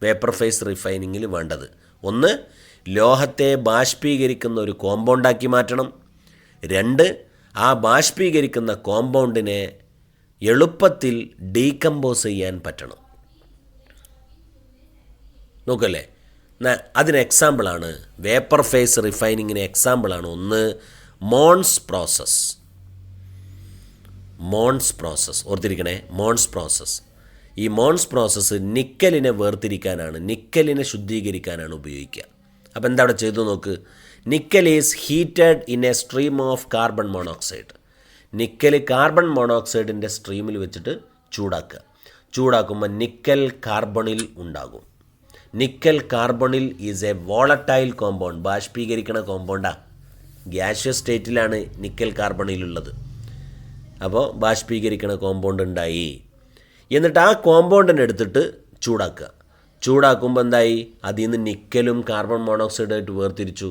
വേപ്പർ ഫേസ് റിഫൈനിങ്ങിൽ വേണ്ടത്. ഒന്ന്, ലോഹത്തെ ബാഷ്പീകരിക്കുന്ന ഒരു കോമ്പൗണ്ടാക്കി മാറ്റണം. 2, ആ ബാഷ്പീകരിക്കുന്ന കോമ്പൗണ്ടിനെ എളുപ്പത്തിൽ ഡീകമ്പോസ് ചെയ്യാൻ പറ്റണം. നോക്കല്ലേ, അതിന് എക്സാമ്പിളാണ്, വേപ്പർ ഫേസ് റിഫൈനിങ്ങിന് എക്സാമ്പിളാണ് ഒന്ന് മോൺസ് പ്രോസസ്സ്. ഓർത്തിരിക്കണേ, മോൺസ് പ്രോസസ്സ്. ഈ മോൺസ് പ്രോസസ്സ് നിക്കലിനെ വേർതിരിക്കാനാണ്, നിക്കലിനെ ശുദ്ധീകരിക്കാനാണ് ഉപയോഗിക്കുക. അപ്പോൾ എന്താ അവിടെ ചെയ്തു നോക്ക്. Nickel is heated in a stream of carbon monoxide. Nickel carbon മോണോക്സൈഡിൻ്റെ സ്ട്രീമിൽ വെച്ചിട്ട് ചൂടാക്കുമ്പോൾ നിക്കൽ കാർബണിൽ ഉണ്ടാകും. Nickel carbonyl is a volatile compound. ബാഷ്പീകരിക്കണ കോമ്പൗണ്ടാണ്. ഗ്യാഷ്യസ് സ്റ്റേറ്റിലാണ് നിക്കൽ കാർബണിലുള്ളത്. അപ്പോൾ ബാഷ്പീകരിക്കണ കോമ്പൗണ്ട് ഉണ്ടായി. എന്നിട്ട് ആ കോമ്പൗണ്ടിനെ എടുത്തിട്ട് ചൂടാക്കുമ്പോൾ എന്തായി? അതിൽ നിന്ന് നിക്കലും കാർബൺ മോണോക്സൈഡായിട്ട് വേർതിരിച്ചു.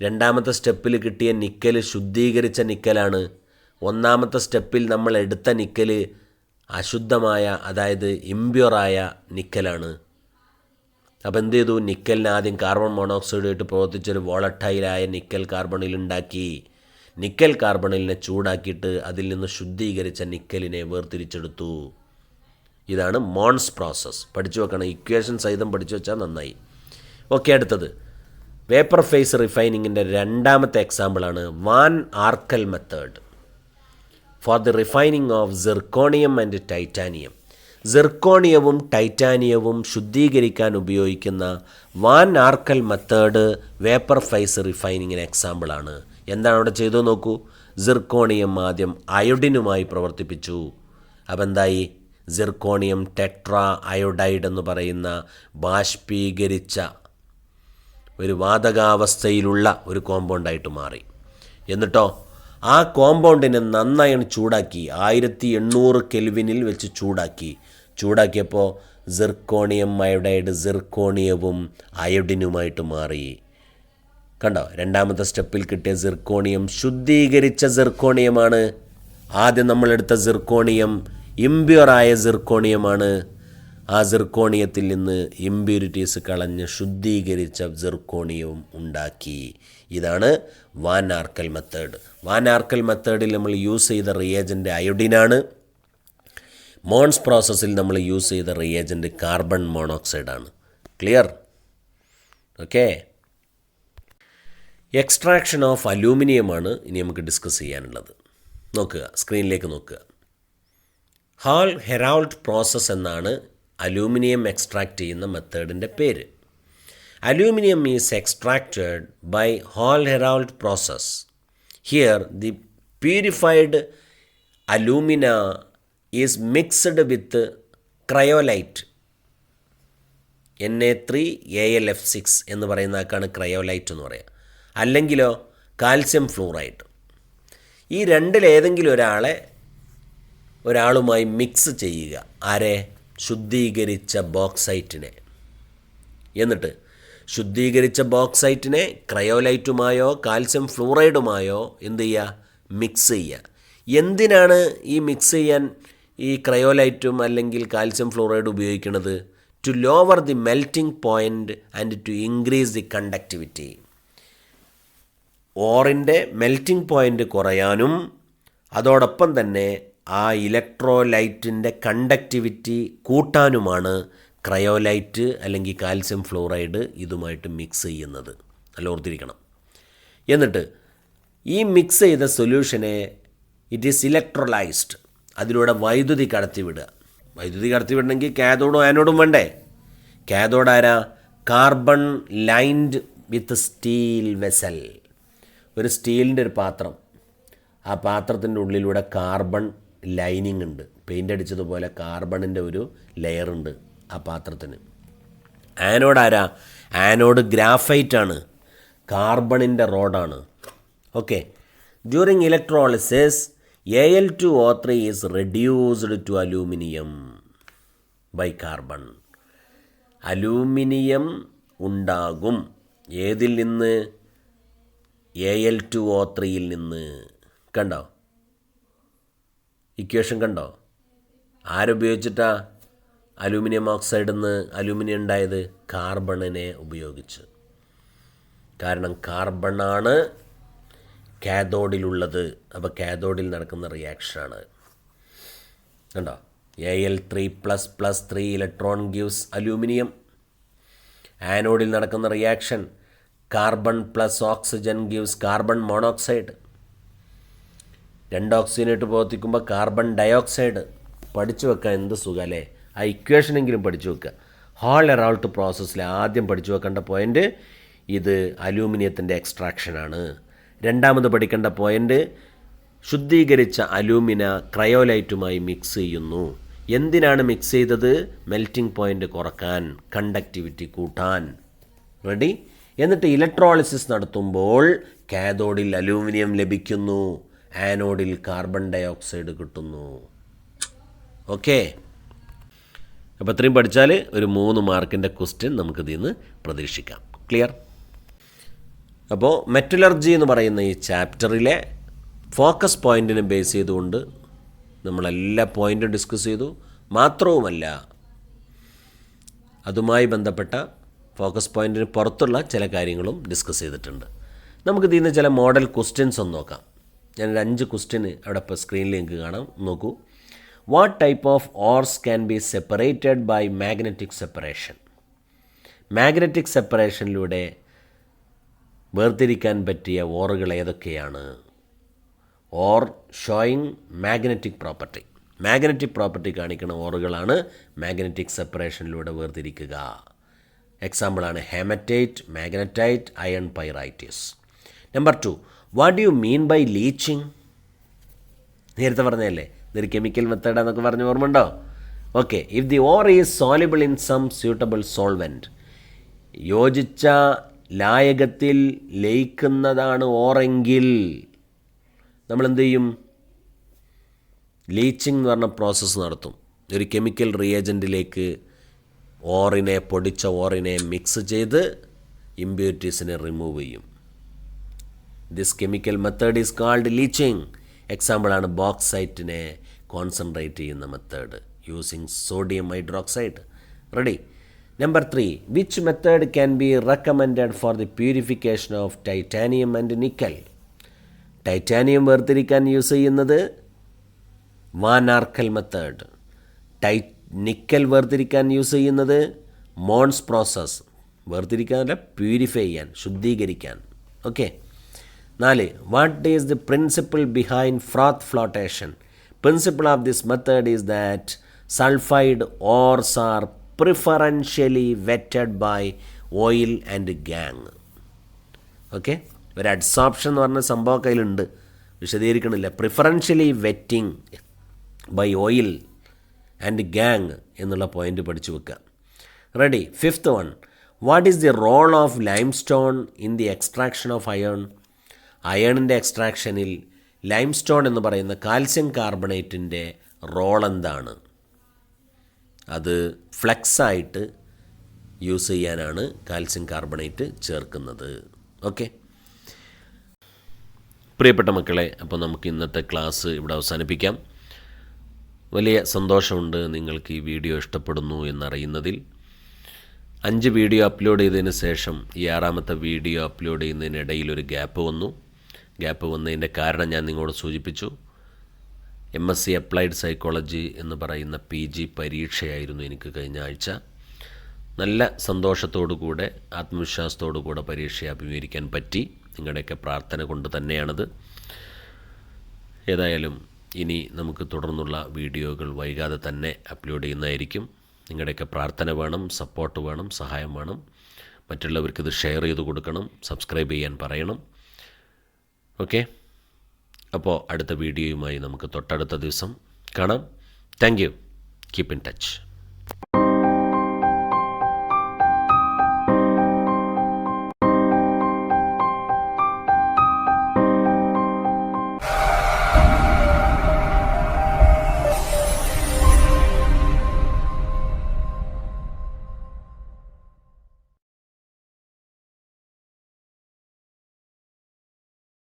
രണ്ടാമത്തെ സ്റ്റെപ്പിൽ കിട്ടിയ നിക്കൽ ശുദ്ധീകരിച്ച നിക്കലാണ്. ഒന്നാമത്തെ സ്റ്റെപ്പിൽ നമ്മൾ എടുത്ത നിക്കൽ അശുദ്ധമായ, അതായത് ഇമ്പ്യൂറായ നിക്കലാണ്. അപ്പോൾ എന്ത് ചെയ്തു? നിക്കലിന് ആദ്യം കാർബൺ മോണോക്സൈഡായിട്ട് പ്രവർത്തിച്ചൊരു വോളറ്റൈലായ നിക്കൽ കാർബണിൽ ഉണ്ടാക്കി. നിക്കൽ കാർബണിലിനെ ചൂടാക്കിയിട്ട് അതിൽ നിന്ന് ശുദ്ധീകരിച്ച നിക്കലിനെ വേർതിരിച്ചെടുത്തു. ഇതാണ് മോൺസ് പ്രോസസ്സ്. പഠിച്ചു വെക്കണം, ഇക്വേഷൻ സഹിതം പഠിച്ചു വെച്ചാൽ നന്നായി. ഓക്കെ, അടുത്തത് വേപ്പർ ഫേസ് റിഫൈനിങ്ങിൻ്റെ രണ്ടാമത്തെ എക്സാമ്പിളാണ് van Arkel method for the refining of zirconium and titanium. സിർക്കോണിയവും ടൈറ്റാനിയവും ശുദ്ധീകരിക്കാൻ ഉപയോഗിക്കുന്ന van Arkel method vapour phase റിഫൈനിങ്ങിന് എക്സാമ്പിളാണ്. എന്താണ് അവിടെ ചെയ്തു നോക്കൂ. സിർക്കോണിയം ആദ്യം അയോഡിനുമായി പ്രവർത്തിപ്പിച്ചു. അപ്പോൾ എന്തായി? സിർക്കോണിയം ടെട്രാ അയോഡൈഡ് എന്ന് പറയുന്ന ബാഷ്പീകരിച്ച ഒരു വാതകാവസ്ഥയിലുള്ള ഒരു കോമ്പൗണ്ടായിട്ട് മാറി. എന്നിട്ടോ ആ കോമ്പൗണ്ടിനെ നന്നായി ചൂടാക്കി, 1800 കെൽവിനിൽ വെച്ച് ചൂടാക്കിയപ്പോൾ സിർക്കോണിയം അയോഡൈഡ് സിർക്കോണിയവും അയോഡിനുമായിട്ട് മാറി. കണ്ടോ? രണ്ടാമത്തെ സ്റ്റെപ്പിൽ കിട്ടിയ സിർക്കോണിയം ശുദ്ധീകരിച്ച സിർക്കോണിയമാണ്. ആദ്യം നമ്മളെടുത്ത സിർക്കോണിയം ഇമ്പ്യൂറായ സിർക്കോണിയമാണ്. ആ സിർക്കോണിയത്തിൽ നിന്ന് ഇമ്പ്യൂരിറ്റീസ് കളഞ്ഞ് ശുദ്ധീകരിച്ച സിർക്കോണിയവും ഉണ്ടാക്കി. ഇതാണ് van Arkel method. Van Arkell മെത്തേഡിൽ നമ്മൾ യൂസ് ചെയ്ത റിയേജൻ്റ് അയോഡിനാണ്. മോൺസ് പ്രോസസ്സിൽ നമ്മൾ യൂസ് ചെയ്ത റിയേജൻ്റ് കാർബൺ മോണോക്സൈഡാണ്. ക്ലിയർ? ഓക്കെ. എക്സ്ട്രാക്ഷൻ ഓഫ് അലൂമിനിയമാണ് ഇനി നമുക്ക് ഡിസ്കസ് ചെയ്യാനുള്ളത്. നോക്കുക, സ്ക്രീനിലേക്ക് നോക്കുക. ഹാൾ ഹെറാൾഡ് പ്രോസസ്സ് എന്നാണ് അലൂമിനിയം എക്സ്ട്രാക്റ്റ് ചെയ്യുന്ന മെത്തേഡിൻ്റെ പേര്. Aluminium is extracted by Hall Heroult process. Here the purified alumina is mixed with cryolite. Na3AlF6 എന്ന് പറയുന്ന ആൾക്കാണ് ക്രയോലൈറ്റ് എന്ന് പറയുക. അല്ലെങ്കിലോ കാൽസ്യം ഫ്ലൂറൈഡ്. ഈ രണ്ടിലേതെങ്കിലും ഒരാളുമായി മിക്സ് ചെയ്യുക. ആരെ? ശുദ്ധീകരിച്ച ബോക്സൈറ്റിനെ. എന്നിട്ട് ശുദ്ധീകരിച്ച ബോക്സൈറ്റിനെ ക്രയോലൈറ്റുമായോ കാൽസ്യം ഫ്ലൂറൈഡുമായോ എന്ത് ചെയ്യുക, മിക്സ് ചെയ്യുക. എന്തിനാണ് ഈ മിക്സ് ചെയ്യാൻ ഈ ക്രയോലൈറ്റും അല്ലെങ്കിൽ കാൽസ്യം ഫ്ലൂറൈഡ് ഉപയോഗിക്കുന്നത്? To lower the melting point and to increase the conductivity. ഓറിൻ്റെ മെൽറ്റിംഗ് പോയിൻ്റ് കുറയാനും അതോടൊപ്പം തന്നെ ആ ഇലക്ട്രോലൈറ്റിൻ്റെ കണ്ടക്ടിവിറ്റി കൂട്ടാനുമാണ് ക്രയോലൈറ്റ് അല്ലെങ്കിൽ കാൽസ്യം ഫ്ലൂറൈഡ് ഇതുമായിട്ട് മിക്സ് ചെയ്യുന്നത്. നല്ല ഓർത്തിരിക്കണം. എന്നിട്ട് ഈ മിക്സ് ചെയ്ത സൊല്യൂഷനെ ഇറ്റ് ഈസ് ഇലക്ട്രോലൈസ്ഡ്. അതിലൂടെ വൈദ്യുതി കടത്തിവിടുക. വൈദ്യുതി കടത്തിവിടണമെങ്കിൽ കാഥോഡും ആനോഡും വേണ്ടേ? കാഥോഡ് ആരാ? കാർബൺ ലൈൻഡ് വിത്ത് സ്റ്റീൽ വെസൽ. ഒരു സ്റ്റീലിൻ്റെ ഒരു പാത്രം, ആ പാത്രത്തിൻ്റെ ഉള്ളിലൂടെ കാർബൺ ലൈനിങ് ഉണ്ട്. പെയിൻ്റ് അടിച്ചതുപോലെ കാർബണിൻ്റെ ഒരു ലെയറുണ്ട് ആ പാത്രത്തിന്. ആനോഡ് ആരാ? ആനോഡ് ഗ്രാഫൈറ്റാണ്, കാർബണിൻ്റെ റോഡാണ്. Okay. During electrolysis Al2O3 is reduced to aluminum by carbon. Aluminium ഉണ്ടാകും. ഏതിൽ നിന്ന്? Al2O3യിൽ നിന്ന്. കണ്ടോ ഇക്വേഷൻ? കണ്ടോ? ആരുപയോഗിച്ചിട്ടാ അലൂമിനിയം ഓക്സൈഡിൽ നിന്ന് അലൂമിനിയം ഉണ്ടായത്? കാർബണിനെ ഉപയോഗിച്ച്. കാരണം കാർബണാണ് കാഥോഡിലുള്ളത്. അപ്പോൾ കാഥോഡിൽ നടക്കുന്ന റിയാക്ഷനാണ്. കണ്ടോ? Al3++3 electron gives aluminium. ആനോഡിൽ നടക്കുന്ന reaction carbon plus oxygen gives carbon monoxide. 2 ഓക്സിജനായിട്ട് പ്രവർത്തിക്കുമ്പോൾ കാർബൺ ഡയോക്സൈഡ്. പഠിച്ചു വെക്കാൻ എന്ത് സുഖം അല്ലേ? ആ ഇക്വേഷനെങ്കിലും പഠിച്ചു വെക്കുക. ഹോൾ എറൗൾട്ട് പ്രോസസ്സിൽ ആദ്യം പഠിച്ചു വെക്കേണ്ട പോയിൻ്റ് ഇത് അലൂമിനിയത്തിൻ്റെ എക്സ്ട്രാക്ഷനാണ്. രണ്ടാമത് പഠിക്കേണ്ട പോയിൻ്റ് ശുദ്ധീകരിച്ച അലൂമിന ക്രയോലൈറ്റുമായി മിക്സ് ചെയ്യുന്നു. എന്തിനാണ് മിക്സ് ചെയ്തത്? മെൽറ്റിംഗ് പോയിൻ്റ് കുറക്കാൻ, കണ്ടക്ടിവിറ്റി കൂട്ടാൻ. റെഡി? എന്നിട്ട് ഇലക്ട്രോളിസിസ് നടത്തുമ്പോൾ കാഥോഡിൽ അലൂമിനിയം ലഭിക്കുന്നു, ആനോഡിൽ കാർബൺ ഡയോക്സൈഡ് കിട്ടുന്നു. ഓക്കെ. അപ്പോൾ ഇത്രയും പഠിച്ചാൽ ഒരു 3 മാർക്കിൻ്റെ ക്വസ്റ്റ്യൻ നമുക്കിതിൽ നിന്ന് പ്രതീക്ഷിക്കാം. ക്ലിയർ? അപ്പോൾ മെറ്റലർജി എന്ന് പറയുന്ന ഈ ചാപ്റ്ററിലെ ഫോക്കസ് പോയിൻറ്റിനെ ബേസ് ചെയ്തുകൊണ്ട് നമ്മളെല്ലാ പോയിൻറ്റും ഡിസ്കസ് ചെയ്തു. മാത്രവുമല്ല അതുമായി ബന്ധപ്പെട്ട ഫോക്കസ് പോയിൻറ്റിന് പുറത്തുള്ള ചില കാര്യങ്ങളും ഡിസ്കസ് ചെയ്തിട്ടുണ്ട്. നമുക്കിതിൽ നിന്ന് ചില മോഡൽ ക്വസ്റ്റ്യൻസ് ഒന്ന് നോക്കാം. ഞാനൊരു 5 ക്വസ്റ്റ്യന് അവിടെ ഇപ്പോൾ സ്ക്രീനിൽ നിങ്ങൾക്ക് കാണാം. നോക്കൂ. What type of ores can be separated by magnetic separation? Magnetic സെപ്പറേഷനിലൂടെ വേർതിരിക്കാൻ പറ്റിയ ഓറുകൾ ഏതൊക്കെയാണ്? Ore showing magnetic property. Magnetic property കാണിക്കുന്ന ഓറുകളാണ് മാഗ്നറ്റിക് സെപ്പറേഷനിലൂടെ വേർതിരിക്കുക. എക്സാമ്പിളാണ് haematite, magnetite, iron pyrites. Number 2, what do you mean by leaching? നേരത്തെ പറഞ്ഞതല്ലേ, ഇതൊരു കെമിക്കൽ മെത്തേഡാന്നൊക്കെ പറഞ്ഞ് ഓർമ്മയുണ്ടോ? Okay. If the ore is soluble in some suitable solvent, യോജിച്ച ലായകത്തിൽ ലയിക്കുന്നതാണ് ഓറെങ്കിൽ നമ്മളെന്ത് ചെയ്യും? ലീച്ചിങ് എന്ന് പറഞ്ഞ പ്രോസസ്സ് നടത്തും. ഒരു കെമിക്കൽ റിയേജൻറ്റിലേക്ക് ഓറിനെ, പൊടിച്ച ഓറിനെ മിക്സ് ചെയ്ത് ഇമ്പ്യൂരിറ്റീസിനെ റിമൂവ് ചെയ്യും. This chemical method is called leaching. എക്സാമ്പിളാണ് ബോക്സൈറ്റിനെ കോൺസെൻട്രേറ്റ് ചെയ്യുന്ന method using sodium hydroxide. Ready? Number 3, which method can be recommended for the purification of titanium and nickel? Titanium വേർതിരിക്കാൻ യൂസ് ചെയ്യുന്നത് വാൻ ആർക്കൽ മെത്തേഡ്. നിക്കൽ വേർതിരിക്കാൻ യൂസ് ചെയ്യുന്നത് മോൺസ് പ്രോസസ്. വേർതിരിക്കാനല്ല, പ്യൂരിഫൈ ചെയ്യാൻ, ശുദ്ധീകരിക്കാൻ. Okay. 4, what is the principle behind froth flotation? Principle of this method is that sulphide ഓർസ് R preferentially wetted by oil and gangue. Okay. ഒരു അഡ്സോപ്ഷൻ എന്ന് പറഞ്ഞ സംഭവം കയ്യിലുണ്ട്, വിശദീകരിക്കണില്ല. Preferentially wetting by oil and gangue എന്നുള്ള പോയിൻ്റ് പഠിച്ചു വെക്കുക. Ready? 5th one, what is the role of limestone in the extraction of iron? അയണിൻ്റെ എക്സ്ട്രാക്ഷനിൽ ലൈംസ്റ്റോൺ എന്ന് പറയുന്ന കാൽസ്യം കാർബണേറ്റിൻ്റെ റോൾ എന്താണ്? അത് ഫ്ലെക്സായിട്ട് യൂസ് ചെയ്യാനാണ് കാൽസ്യം കാർബണേറ്റ് ചേർക്കുന്നത്. ഓക്കെ, പ്രിയപ്പെട്ട മക്കളെ, അപ്പോൾ നമുക്ക് ഇന്നത്തെ ക്ലാസ് ഇവിടെ അവസാനിപ്പിക്കാം. വലിയ സന്തോഷമുണ്ട് നിങ്ങൾക്ക് ഈ വീഡിയോ ഇഷ്ടപ്പെടുന്നു എന്നറിയുന്നതിൽ. 5 വീഡിയോ അപ്ലോഡ് ചെയ്തതിന് ശേഷം ഈ 6ാമത്തെ വീഡിയോ അപ്ലോഡ് ചെയ്യുന്നതിനിടയിൽ ഒരു ഗ്യാപ്പ് വന്നതിൻ്റെ കാരണം ഞാൻ നിങ്ങളോട് സൂചിപ്പിച്ചു. MSc അപ്ലൈഡ് സൈക്കോളജി എന്ന് പറയുന്ന PG പരീക്ഷയായിരുന്നു എനിക്ക് കഴിഞ്ഞ ആഴ്ച. നല്ല സന്തോഷത്തോടുകൂടെ ആത്മവിശ്വാസത്തോടുകൂടെ പരീക്ഷയെ അഭിമുഖീകരിക്കാൻ പറ്റി. നിങ്ങളുടെയൊക്കെ പ്രാർത്ഥന കൊണ്ട് തന്നെയാണത്. ഏതായാലും ഇനി നമുക്ക് തുടർന്നുള്ള വീഡിയോകൾ വൈകാതെ തന്നെ അപ്ലോഡ് ചെയ്യുന്നതായിരിക്കും. നിങ്ങളുടെയൊക്കെ പ്രാർത്ഥന വേണം, സപ്പോർട്ട് വേണം, സഹായം വേണം. മറ്റുള്ളവർക്കിത് ഷെയർ ചെയ്ത് കൊടുക്കണം, സബ്സ്ക്രൈബ് ചെയ്യാൻ പറയണം. ഓക്കെ, അപ്പോൾ അടുത്ത വീഡിയോയുമായി നമുക്ക് തൊട്ടടുത്ത ദിവസം കാണാം. Thank you. Keep in touch.